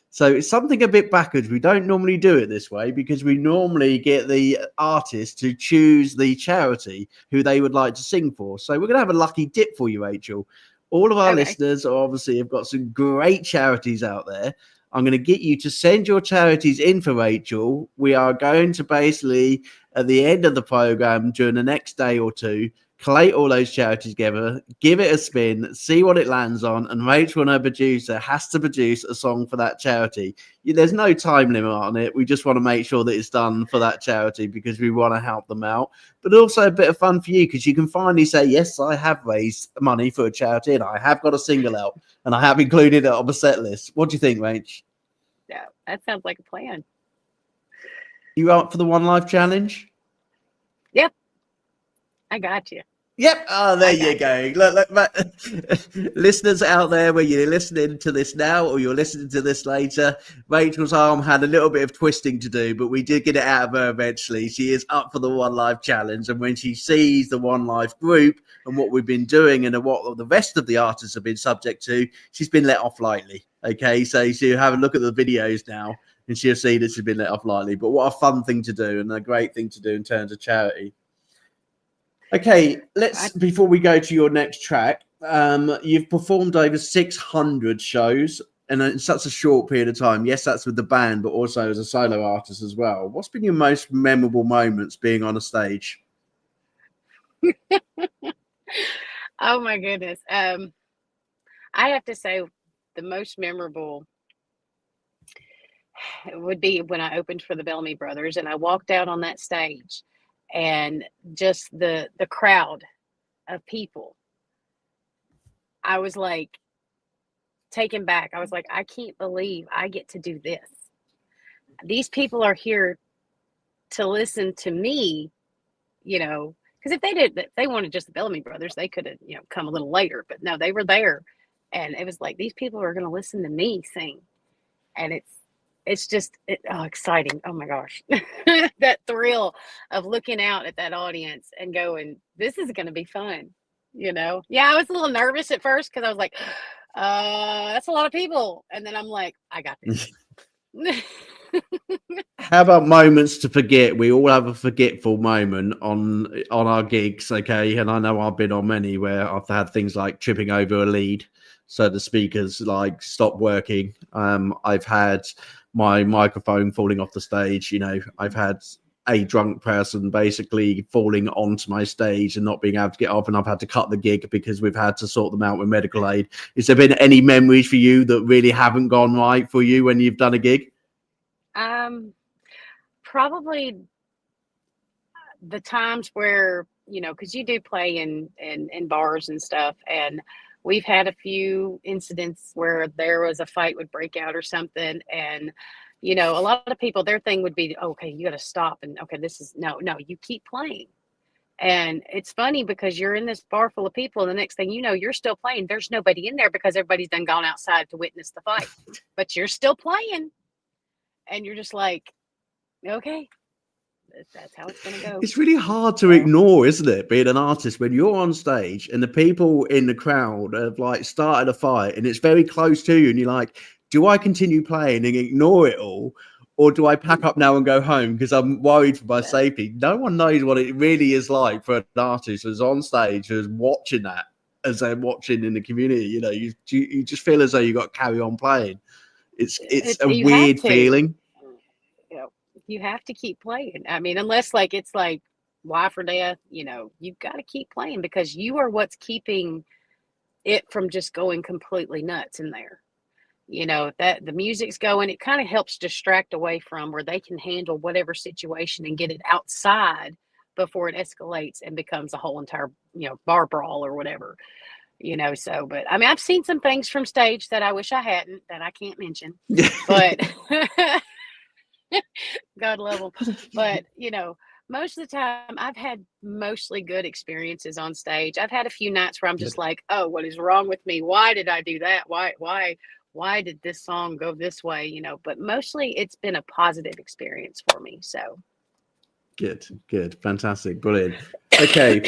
So it's something a bit backwards. We don't normally do it this way because we normally get the artist to choose the charity who they would like to sing for. So we're going to have a lucky dip for you, Rachel. All of our listeners obviously have got some great charities out there. I'm going to get you to send your charities in for Rachel. We are going to basically, at the end of the program, during the next day or two, collate all those charities together, give it a spin, see what it lands on, and Rachel and her producer has to produce a song for that charity. There's no time limit on it. We just want to make sure that it's done for that charity because we want to help them out. But also a bit of fun for you because you can finally say, yes, I have raised money for a charity and I have got a single out and I have included it on the set list. What do you think, Rach? Yeah, that sounds like a plan. You up for the One Life challenge? Yep. I got you. Yep. Oh, there you go. Look, listeners out there, where you're listening to this now or you're listening to this later, Rachel's arm had a little bit of twisting to do, but we did get it out of her eventually. She is up for the One Life challenge. And when she sees the One Life group and what we've been doing and what the rest of the artists have been subject to, she's been let off lightly. Okay. So she'll have a look at the videos now and she'll see that she's been let off lightly. But what a fun thing to do and a great thing to do in terms of charity. Okay, before we go to your next track, you've performed over 600 shows and in such a short period of time. Yes, that's with the band, but also as a solo artist as well. What's been your most memorable moments being on a stage? Oh my goodness. I have to say the most memorable would be when I opened for the Bellamy Brothers and I walked out on that stage. And just the crowd of people, I was like taken back. I was like, I can't believe I get to do this. These people are here to listen to me, because if they wanted just the Bellamy Brothers, they could have, come a little later. But no, they were there. And it was like, these people are going to listen to me sing. And it's just exciting. Oh my gosh. That thrill of looking out at that audience and going, this is going to be fun. Yeah, I was a little nervous at first because I was like, that's a lot of people. And then I'm like, I got this. How about moments to forget? We all have a forgetful moment on our gigs, okay? And I know I've been on many where I've had things like tripping over a lead. So the speakers stop working. I've had my microphone falling off the stage. I've had a drunk person basically falling onto my stage and not being able to get off, and I've had to cut the gig because we've had to sort them out with medical aid. Has there been any memories for you that really haven't gone right for you when you've done a gig? Probably the times where, because you do play in bars and stuff, and we've had a few incidents where there was a fight would break out or something. And, a lot of people, their thing would be, okay, you got to stop. And okay, no, you keep playing. And it's funny because you're in this bar full of people. And the next thing you know, you're still playing. There's nobody in there because everybody's done gone outside to witness the fight, but you're still playing. And you're just like, okay, That's how it's going to go. It's really hard to ignore, isn't it, being an artist when you're on stage and the people in the crowd have like started a fight and it's very close to you and you're like, do I continue playing and ignore it all? Or do I pack up now and go home because I'm worried for my safety? No one knows what it really is like for an artist who's on stage, who's watching that as they're watching in the community. You know, you just feel as though you got to carry on playing. It's a weird feeling. You know, you have to keep playing. I mean, unless like it's like life or death, you know, you've got to keep playing because you are what's keeping it from just going completely nuts in there. You know, that the music's going, it kind of helps distract away from where they can handle whatever situation and get it outside before it escalates and becomes a whole entire, you know, bar brawl or whatever, you know. So, but I mean, I've seen some things from stage that I wish I hadn't, that I can't mention, but God love them. But, you know, most of the time I've had mostly good experiences on stage. I've had a few nights where I'm just like, oh, what is wrong with me? Why did I do that? Why did this song go this way? You know, but mostly it's been a positive experience for me. So good, fantastic, brilliant. Okay,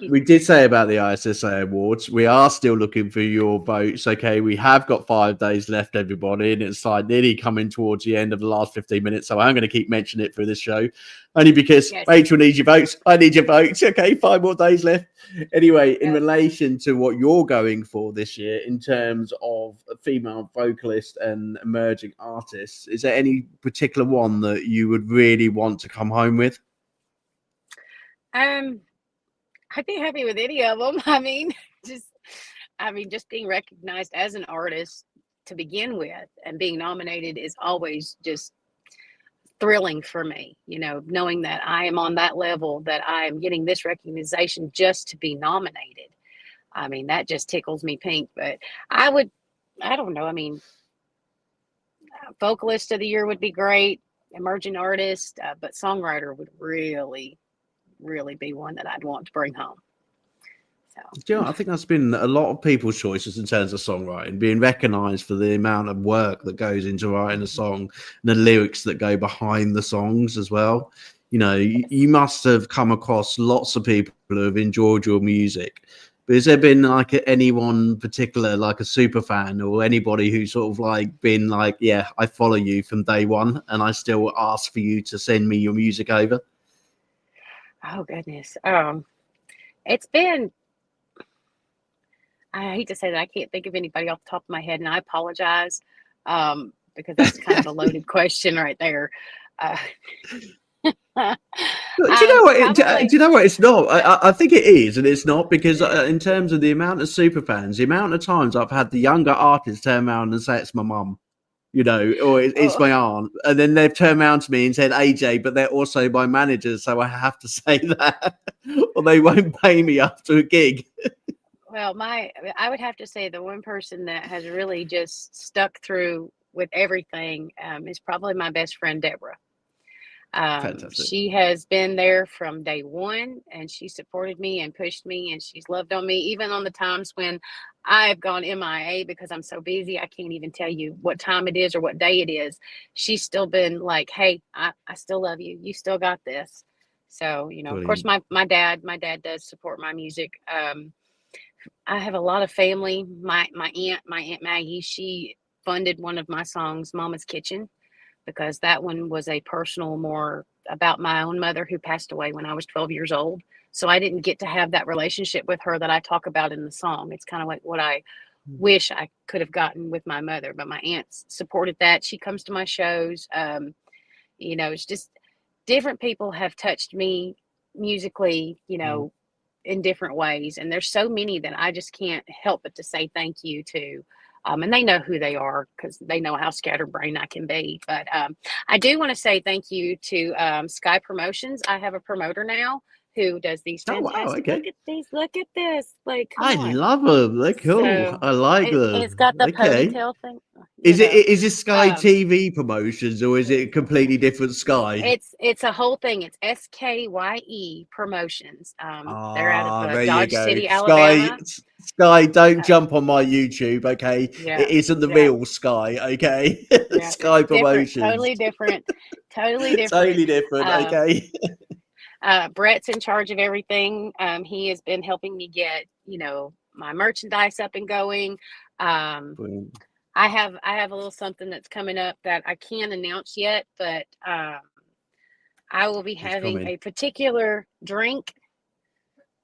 we did say about the ISSA Awards. We are still looking for your votes. Okay, we have got 5 days left, everybody, and it's like nearly coming towards the end of the last 15 minutes. So I'm going to keep mentioning it through this show, only because Rachel needs your votes. I need your votes. Okay, 5 more days left. Anyway, in relation to what you're going for this year in terms of a female vocalist and emerging artists, is there any particular one that you would really want to come home with? I'd be happy with any of them. I mean, just being recognized as an artist to begin with and being nominated is always just thrilling for me, you know, knowing that I am on that level, that I am getting this recognition just to be nominated. I mean, that just tickles me pink. But I don't know. I mean, vocalist of the year would be great, emerging artist, but songwriter would really be one that I'd want to bring home. So, you know, I think that's been a lot of people's choices in terms of songwriting, being recognized for the amount of work that goes into writing a song and the lyrics that go behind the songs as well. You know, you must have come across lots of people who have enjoyed your music. But has there been like anyone particular, like a super fan or anybody who's sort of like been like, yeah, I follow you from day one and I still ask for you to send me your music over? Oh goodness. It's been, I hate to say that I can't think of anybody off the top of my head, and I apologize, because that's kind of a loaded question right there. Do you know what? Do you know what? It's not. I think it is, and it's not, because in terms of the amount of super fans, the amount of times I've had the younger artists turn around and say it's my mum, you know, or it's my aunt, and then they've turned around to me and said AJ, but they're also my managers, so I have to say that, or they won't pay me after a gig. Well, I would have to say the one person that has really just stuck through with everything is probably my best friend, Deborah. She has been there from day one, and she supported me and pushed me, and she's loved on me, even on the times when I've gone MIA because I'm so busy. I can't even tell you what time it is or what day it is. She's still been like, hey, I still love you. You still got this. So, you know, Brilliant. Of course, my dad does support my music. I have a lot of family. My Aunt Maggie, she funded one of my songs, Mama's Kitchen, because that one was a personal, more about my own mother who passed away when I was 12 years old. So I didn't get to have that relationship with her that I talk about in the song. It's kind of like what I wish I could have gotten with my mother, but my aunt supported that. She comes to my shows. You know, it's just different people have touched me musically, you know, in different ways. And there's so many that I just can't help but to say thank you to. And they know who they are because they know how scatterbrained I can be. But I do want to say thank you to Sky Promotions. I have a promoter now who does these fantastic. Oh, wow, okay. Look at these. Look at this. Like, I love them. They're cool. So I like them. It's got the ponytail thing. Is know. it is this Sky Um, TV promotions or is it a completely different Sky? It's a whole thing. It's SKYE Promotions. They're out of There you Dodge go. City, Alabama. Sky, don't Uh, jump on my YouTube, okay? yeah, It isn't the yeah, real Sky, okay? yeah. It's Sky different, Promotions. totally different. Totally different, Um, okay? Brett's in charge of everything. He has been helping me get, my merchandise up and going. Brilliant. I have a little something that's coming up that I can't announce yet, but I will be having coming. a particular drink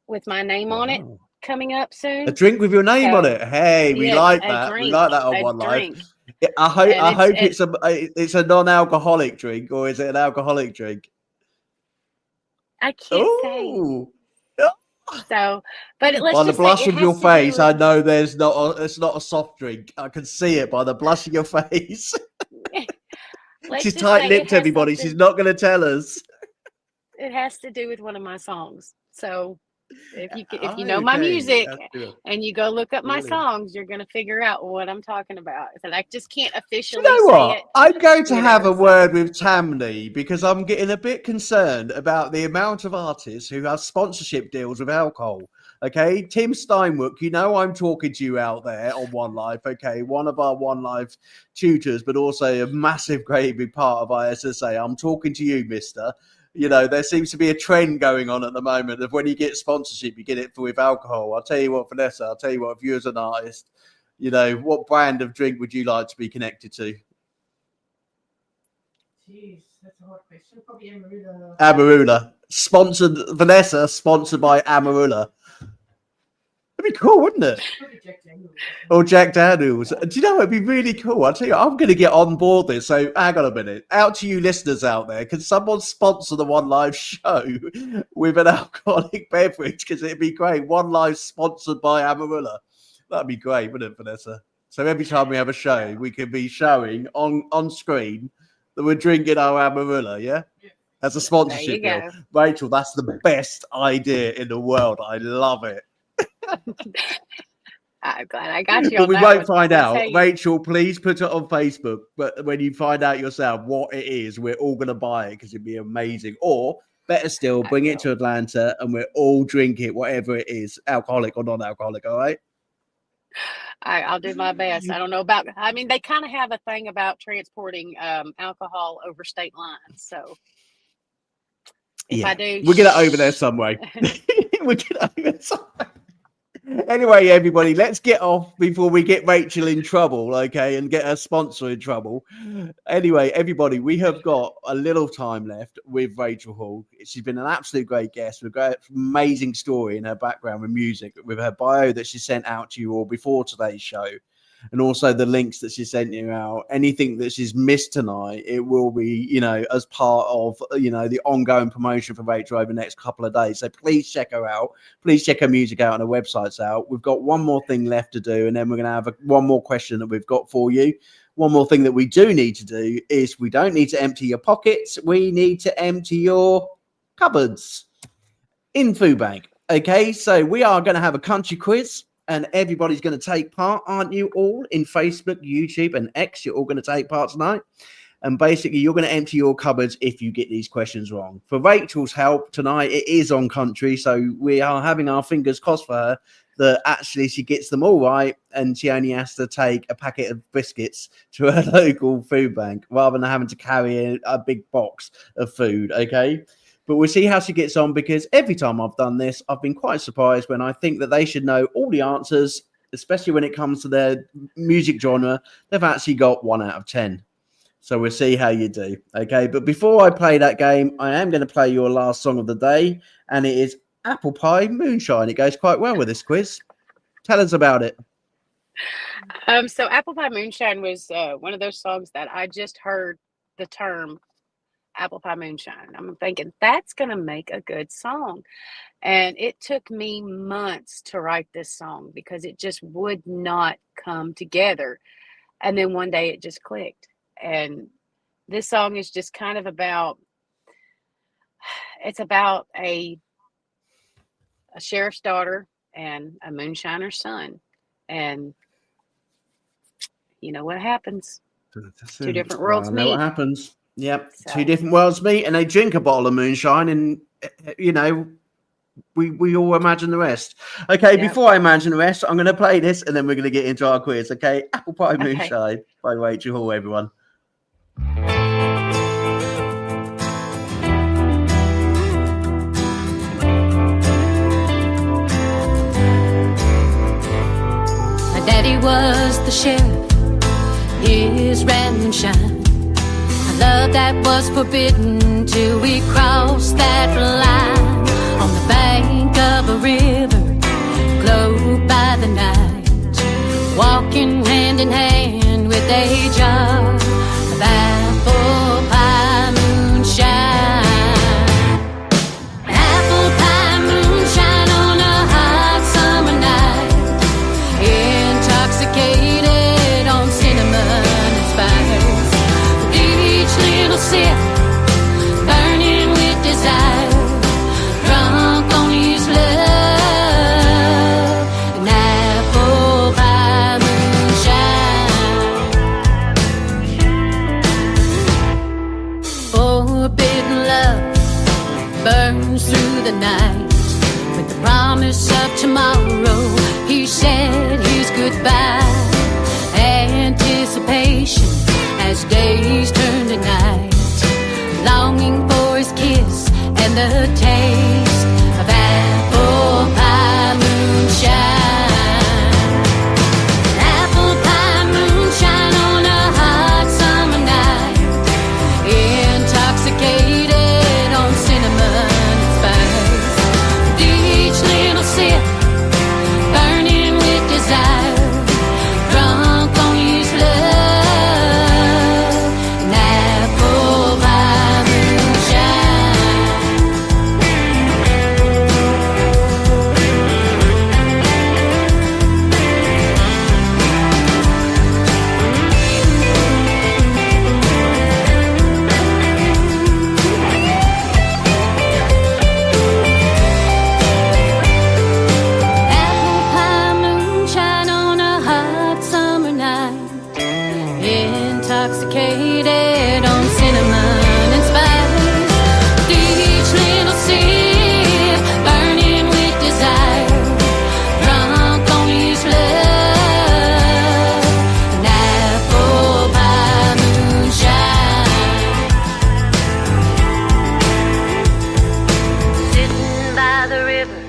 with my name on it Wow. coming up soon. A drink with your name on So, it. Hey, we yes, like a that. We drink, like that on a One Life. drink. I And hope it's a non-alcoholic drink, or is it an alcoholic drink? I can't say. Oh, So, but let's by the just say blush it of your has to do face, I with, know it's not a soft drink. I can see it by the blush of your face. let's She's just say it tight-lipped, has everybody. She's something, not going to tell us. it has to do with one of my songs. So if you know my Okay, music that's good. and you go look up my Brilliant. songs, you're gonna figure out what I'm talking about. So I just can't Do officially you know say what? it. I'm going to have a So word with Tammy because I'm getting a bit concerned about the amount of artists who have sponsorship deals with alcohol. Okay, Tim Steinwook, you know I'm talking to you out there on One Life. Okay, one of our One Life tutors, but also a massive, great big part of ISSA. I'm talking to you, Mister. There seems to be a trend going on at the moment of when you get sponsorship, you get it with alcohol. I'll tell you what, Vanessa, I'll tell you what, if you as an artist, what brand of drink would you like to be connected to? Jeez, that's a hard question. Probably Amarula. Amarula. Vanessa, sponsored by Amarula. That'd be cool, wouldn't it? Probably Jack Daniels. Or Jack Daniels. Do you know, it'd be really cool. I'll tell you, I'm going to get on board this. So hang on a minute. Out to you listeners out there, can someone sponsor the One Live show with an alcoholic beverage? Because it'd be great. One Live sponsored by Amarula. That'd be great, wouldn't it, Vanessa? So every time we have a show, we can be showing on screen that we're drinking our Amarula, yeah? As a sponsorship there deal. you Rachel, that's the best idea in the world. I love it. I'm glad I got you. But on we that won't one. find Let's out. say- Rachel, please put it on Facebook. But when you find out yourself what it is, we're all going to buy it because it'd be amazing. Or better still, bring it to Atlanta and we're all drink it, whatever it is, alcoholic or non-alcoholic. All right. I'll do my best. I don't know about. I mean, they kind of have a thing about transporting alcohol over state lines. So if I do, we'll get it over there some way. We'll get it over there some way. Anyway, everybody, let's get off before we get Rachel in trouble, okay, and get her sponsor in trouble. Anyway, everybody, we have got a little time left with Rachel Hall. She's been an absolute great guest with a amazing story in her background with music, with her bio that she sent out to you all before today's show, and also the links that she sent you out. Anything that she's missed tonight, it will be, as part of, the ongoing promotion for Rachel over the next couple of days. So please check her out. Please check her music out and her websites out. We've got one more thing left to do, and then we're going to have one more question that we've got for you. One more thing that we do need to do is we don't need to empty your pockets. We need to empty your cupboards in Food Bank. Okay, so we are going to have a country quiz. And everybody's going to take part, aren't you all? In Facebook, YouTube, and X, you're all going to take part tonight. And basically, you're going to empty your cupboards if you get these questions wrong. For Rachel's help tonight, it is on country. So we are having our fingers crossed for her that actually she gets them all right. And she only has to take a packet of biscuits to her local food bank rather than having to carry a big box of food. Okay. But we'll see how she gets on, because every time I've done this, I've been quite surprised when I think that they should know all the answers, especially when it comes to their music genre. They've actually got 1 out of 10. So we'll see how you do. Okay. But before I play that game, I am going to play your last song of the day, and it is Apple Pie Moonshine. It goes quite well with this quiz. Tell us about it. So Apple Pie Moonshine was one of those songs that I just heard the term Apple Pie Moonshine. I'm thinking that's going to make a good song. And it took me months to write this song because it just would not come together. And then one day it just clicked. And this song is just kind of about, it's about a sheriff's daughter and a moonshiner's son. And you know what happens. That's Two it. different worlds I know what meet. happens. Yep, So. two different worlds meet, and they drink a bottle of moonshine, and you know, we all imagine the rest. Okay, Yep. before I imagine the rest, I'm going to play this, and then we're going to get into our quiz. Okay, Apple Pie Okay. Moonshine by Rachel Hall, everyone. My daddy was the sheriff, his ran moonshine. A love that was forbidden till we crossed that line. On the bank of a river, glowed by the night, walking hand in hand with a jar of apple pie moonshine. Apple pie moonshine on a hot summer night, intoxicated on cinnamon and spice. With each little sip, burning with desire, drunk on his love, an apple pie moonshine. Forbidden love burns through the night. With the promise of tomorrow, he said his goodbye. Anticipation as days turn to night, longing for his kiss and the taste of apple pie moonshine. Apple pie moonshine on a hot summer night, intoxicated on cinnamon and spice. With each little sip, burning with desire, drunk on his love, an apple pie moonshine. Apple pie moonshine on a hot summer night, intoxicated on cinnamon and spice. With each little sip, burning with desire, drunk on his love, an apple pie moonshine. Sitting by the river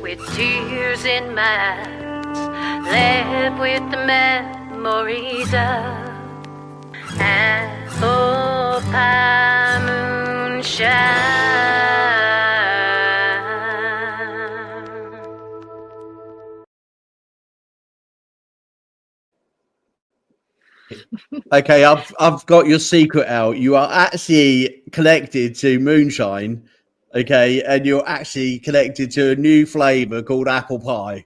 with tears in my eyes, left with the memories of apple pie moonshine. Okay, I've got your secret out. You are actually connected to moonshine, okay, and you're actually connected to a new flavor called apple pie.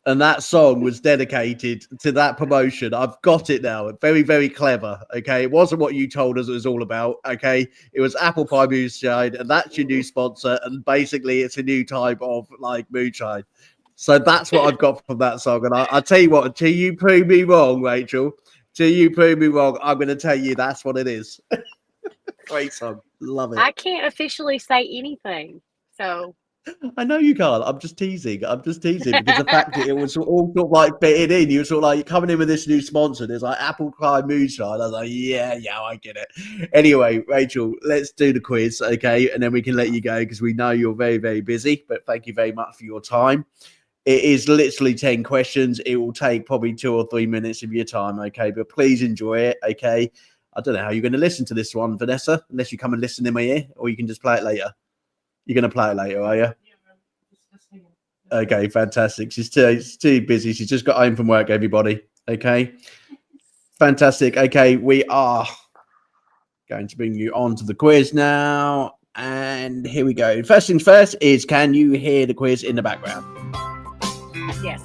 And that song was dedicated to that promotion. I've got it now. Very, very clever. Okay. It wasn't what you told us it was all about. Okay. It was apple pie moonshine, and that's your new sponsor. And basically, it's a new type of like moonshine. So that's what I've got from that song. And I tell you what, until you prove me wrong, Rachel, till you prove me wrong, I'm going to tell you that's what it is. Great song. Love it. I can't officially say anything. So I know you can't. I'm just teasing. Because the fact that it was all sort of like fitted in, you were sort of like coming in with this new sponsor. There's like apple pie moonshine. I was like, yeah, I get it. Anyway, Rachel, let's do the quiz, okay? And then we can let you go because we know you're very, very busy. But thank you very much for your time. It is literally 10 questions. It will take probably 2 or 3 minutes of your time, okay? But please enjoy it, okay? I don't know how you're going to listen to this one, Vanessa, unless you come and listen in my ear, or you can just play it later. You're going to play it later, are you? Okay, fantastic. She's too busy. She's just got home from work, everybody. Okay, fantastic. Okay, we are going to bring you on to the quiz now. And here we go. First things first is, can you hear the quiz in the background? yes,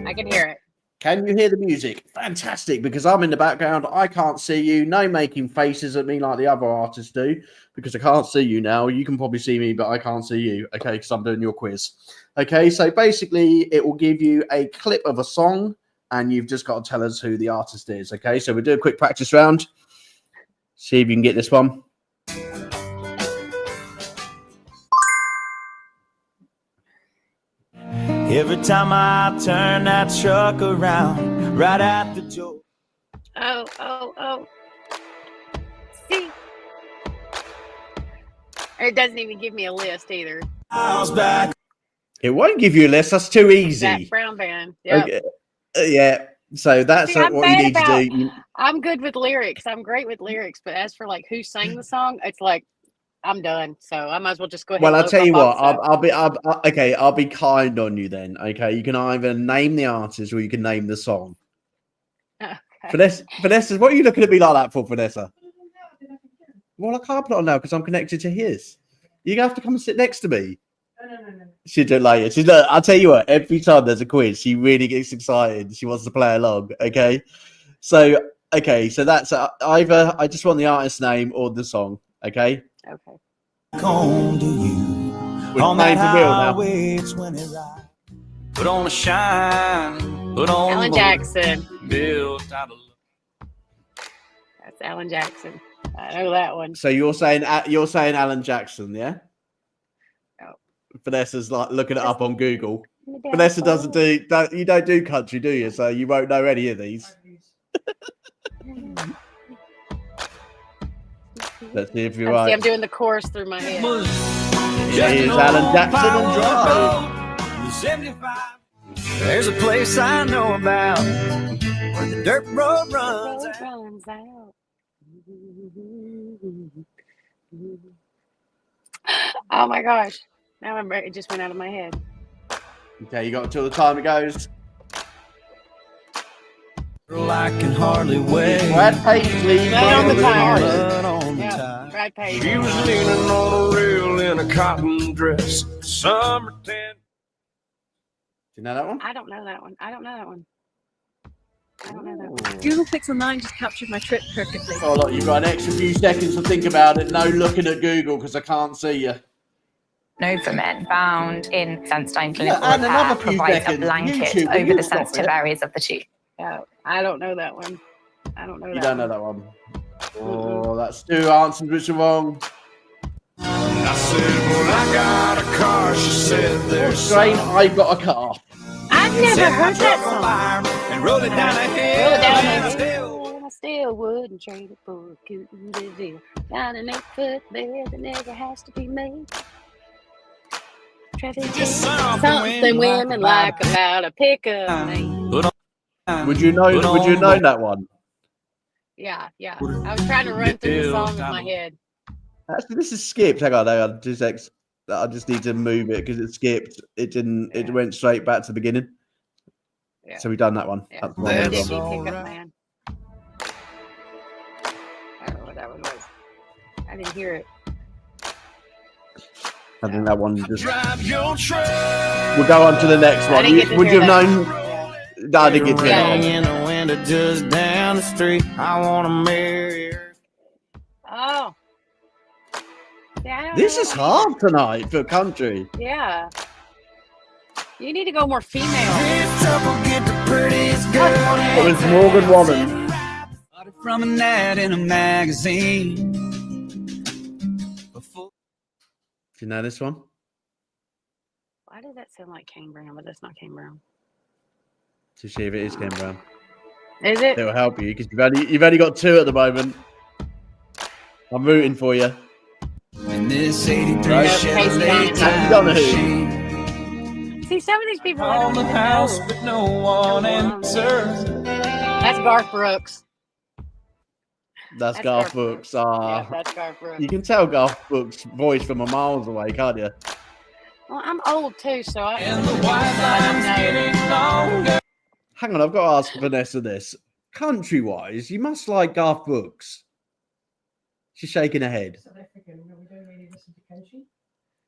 I can hear it. Can you hear the music? Fantastic, because I'm in the background. I can't see you. No making faces at me like the other artists do, because I can't see you now. You can probably see me, but I can't see you, okay, because I'm doing your quiz. Okay, so basically it will give you a clip of a song, and you've just got to tell us who the artist is. Okay, so we'll do a quick practice round. See if you can get this one. Every time I turn that truck around, right at the door. Oh. See? It doesn't even give me a list either. I was back. It won't give you a list. That's too easy. That Brown Band. Yep. Okay. Yeah. So that's See, I'm what you bad need to do. I'm good with lyrics. I'm great with lyrics, but as for like who sang the song, it's like I'm done. So I might as well just go ahead. Well, and I'll look tell you up what. also. I'll be kind on you then. Okay, you can either name the artist or you can name the song. Okay. Vanessa, what are you looking at me like that for, Vanessa? Well, I can't put it on now because I'm connected to his. You're gonna have to come and sit next to me. No. She'll do it later. Look, I'll tell you what, every time there's a quiz, she really gets excited. She wants to play along. Okay. So that's either I just want the artist's name or the song. Okay. Okay. Home to you. We're On playing that for real now. highway, it's when it rides. Put on a shine. Put on Alan the Jackson. built out of That's Alan Jackson. I know that one. So you're saying Alan Jackson, yeah? Oh. Vanessa's like looking it up on Google. Yeah. Vanessa you don't do country, do you? So you won't know any of these. Let's see if you're right. I'm doing the chorus through my head. It is Alan Jackson and Drive. 75. There's a place I know about where the dirt road runs out. Oh my gosh. Now it just went out of my head. Okay, you got until the time it goes. Girl, I can hardly wait. Brad Paisley. Right on the tires. Blood on the Yeah, tire. Brad Paisley. She was leaning on a rail in a cotton dress. Summer tan. Do you know that one? I don't know that one. Google Pixel 9 just captured my trip perfectly. Oh, look, you've got an extra few seconds to think about it. No looking at Google because I can't see you. Node for Men, found in Sunstein Yeah, Clinical and Repair, another few provides a seconds. blanket YouTube, will over you the stop sensitive it? areas of the tooth. Yeah, I don't know that one. You don't know that one. Oh, that's two answers which are wrong. I said, well, I got a car. She said, there's Strain, I've got a car. I've never heard that song. And roll it down a hill. Roll it down and the still hill, and I still wouldn't trade it for a cootin' deal. Down an 8-foot bed that never has to be made. Just Something women like about a pickup man. Would you know that one? Yeah. I was trying to run through the song in my head. Actually, this is skipped. Hang on. 2 seconds. I just need to move it because it skipped. It didn't. It went straight back to the beginning. Yeah. So we've done that one. Yeah. That's the one we've That's done. Pickup Man. I don't know what that one was. I didn't hear it. I think that one just. drive your truck. We'll go on to the next one. didn't get to Would hear you have that. known? No, I didn't get to hear that one. in the window just down the street. I want to marry her. Oh. Yeah, I don't This know is that hard tonight for country. one. Yeah. You need to go more female. This trouble get the prettiest girl. It was Morgan Wallen. Bought it from an ad in a magazine. Before Do you know this one? Why does that sound like Kane Brown? But that's not Kane Brown. To see if it is Ken Brown. Is it? It'll help you because you've only got two at the moment. I'm rooting for you. when this 83 Right. Chevrolet Have you done it? machine See, some of these people I on don't the even house, know. but no one answers. That's Garth Brooks. That's That's Garth Garth Brooks. Yeah, that's Garth Brooks. You can tell Garth Brooks' voice from a miles away, can't you? Well, I'm old too, so I And the white line's getting longer. Hang on, I've got to ask Vanessa this. Country-wise, you must like Garth Brooks. She's shaking her head. South African, no, we don't really listen to country.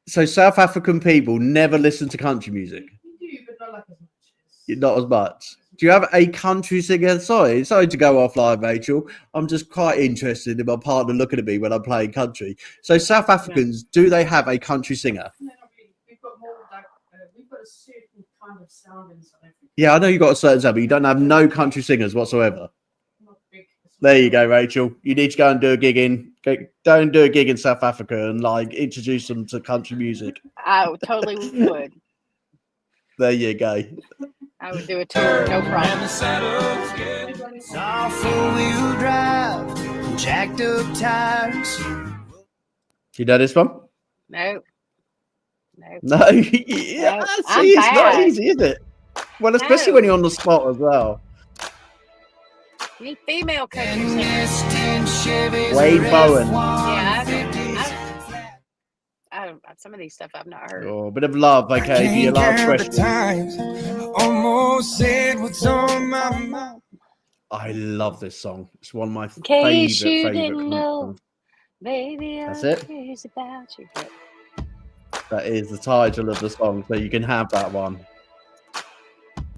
So South African people never listen to country music? We do, but not like as much. Not as much. Do you have a country singer? Sorry to go offline, Rachel. I'm just quite interested in my partner looking at me when I'm playing country. So South Africans, do they have a country singer? No, not really. We've got more like, we've got a certain kind of sound inside everything. Yeah, I know you got a certain sound, but you don't have no country singers whatsoever. Not big. There you go, Rachel. You need to go and do a gig don't do a gig in South Africa and like introduce them to country music. I totally would. There you go. I would do a tour, no problem. Soft four-wheel drive, jacked up tires. Do you know this one? No. No. Yeah, No, see, I'm it's not bad. easy, is it? Well, especially No. when you're on the spot as well. You need female country singers. Wade Bowen. Yeah, some of these stuff I've not heard. Oh, a bit of love, okay, for your last question. Almost said what's on my mind. I love this song. It's one of my Case you favorite didn't know, songs. baby, That's I'm it. crazy about you. That is the title of the song, so you can have that one.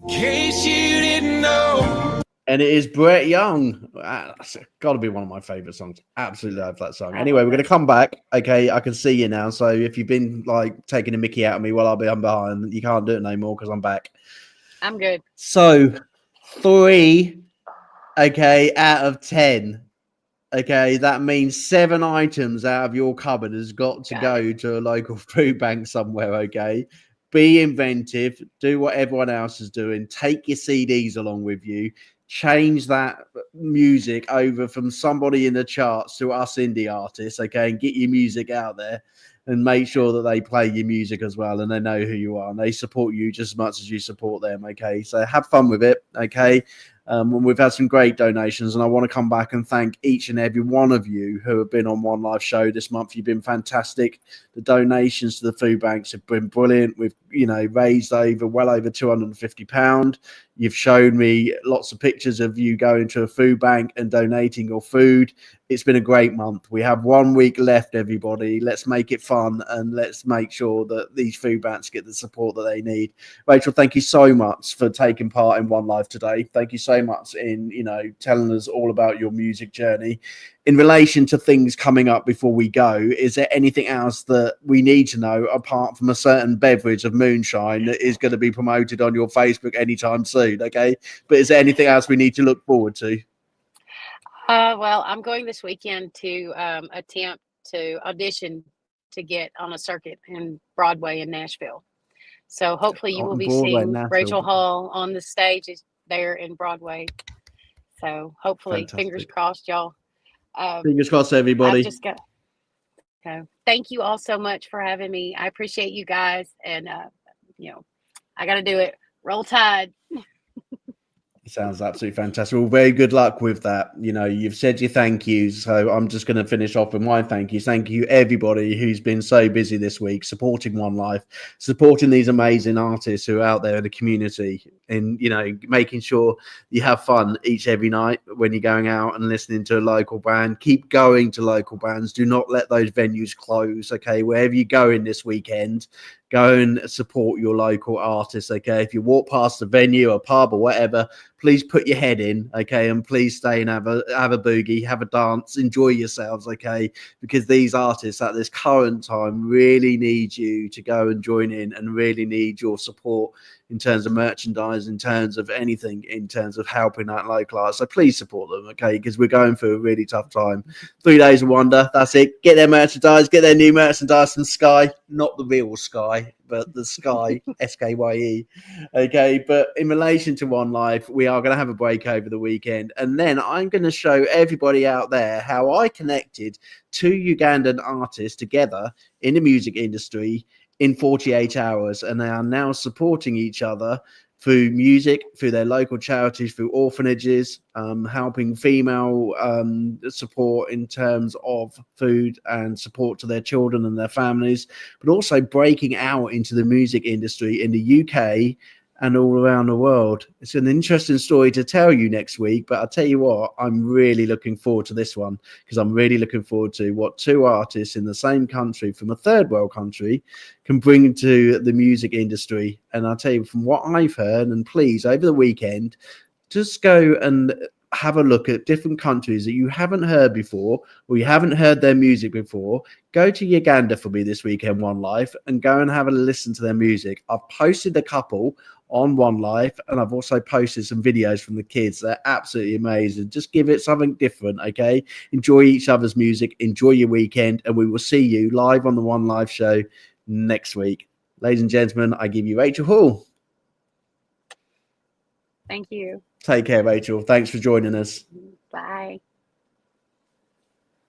Case you didn't know. And it is Brett Young. That's got to be one of my favorite songs. Absolutely love that song. Anyway, we're going to come back. Okay, I can see you now. So if you've been like taking a mickey out of me while I'm behind, you can't do it no more because I'm back. I'm good. So 3, okay, out of 10. Okay, that means 7 items out of your cupboard has got to go to a local food bank somewhere. Okay, be inventive. Do what everyone else is doing. Take your CDs along with you. Change that music over from somebody in the charts to us indie artists, okay, and get your music out there and make sure that they play your music as well and they know who you are and they support you just as much as you support them, okay? So have fun with it, okay? And we've had some great donations and I want to come back and thank each and every one of you who have been on One Life Show this month. You've been fantastic. The donations to the food banks have been brilliant. We've, raised well over £250. You've shown me lots of pictures of you going to a food bank and donating your food. It's been a great month. We have 1 week left, everybody. Let's make it fun and let's make sure that these food banks get the support that they need. Rachel, thank you so much for taking part in One Life today. Thank you so much in, telling us all about your music journey. In relation to things coming up before we go, is there anything else that we need to know apart from a certain beverage of moonshine that is going to be promoted on your Facebook anytime soon? Okay, but is there anything else we need to look forward to? Well, I'm going this weekend to attempt to audition to get on a circuit in Broadway in Nashville. So hopefully you will be seeing Rachel Hall on the stage there in Broadway. So hopefully, fingers crossed, y'all. Fingers crossed, everybody. So thank you all so much for having me. I appreciate you guys. And, I got to do it. Roll Tide. Sounds absolutely fantastic. Well, very good luck with that. You've said your thank yous, so I'm just going to finish off with my thank yous. Thank you, everybody who's been so busy this week, supporting One Life, supporting these amazing artists who are out there in the community, and making sure you have fun every night when you're going out and listening to a local band. Keep going to local bands. Do not let those venues close. Okay, wherever you're going this weekend, go and support your local artists, okay? If you walk past a venue, a pub, or whatever, please put your head in, okay? And please stay and have a boogie, have a dance, enjoy yourselves, okay? Because these artists at this current time really need you to go and join in and really need your support in terms of merchandise, in terms of anything, in terms of helping out local artists. So please support them, okay? Because we're going through a really tough time. 3 Days of Wonder, that's it. Get their merchandise, get their new merchandise from Sky, not the real Sky, but the Sky, SKYE. Okay, but in relation to One Life, we are going to have a break over the weekend. And then I'm going to show everybody out there how I connected 2 Ugandan artists together in the music industry in 48 hours. And they are now supporting each other through music, through their local charities, through orphanages, helping female support in terms of food and support to their children and their families, but also breaking out into the music industry in the UK and all around the world. It's an interesting story to tell you next week, but I'll tell you what, I'm really looking forward to this one because I'm really looking forward to what 2 artists in the same country from a third world country can bring to the music industry. And I'll tell you from what I've heard, and please, over the weekend, just go and have a look at different countries that you haven't heard before or you haven't heard their music before. Go to Uganda for me this weekend, One Life, and go and have a listen to their music. I've posted a couple on One Life, and I've also posted some videos from the kids. They're absolutely amazing. Just give it something different, okay? Enjoy each other's music, enjoy your weekend, and we will see you live on the One Life show next week. Ladies and gentlemen, I give you Rachel Hall. Thank you. Take care, Rachel. Thanks for joining us. Bye.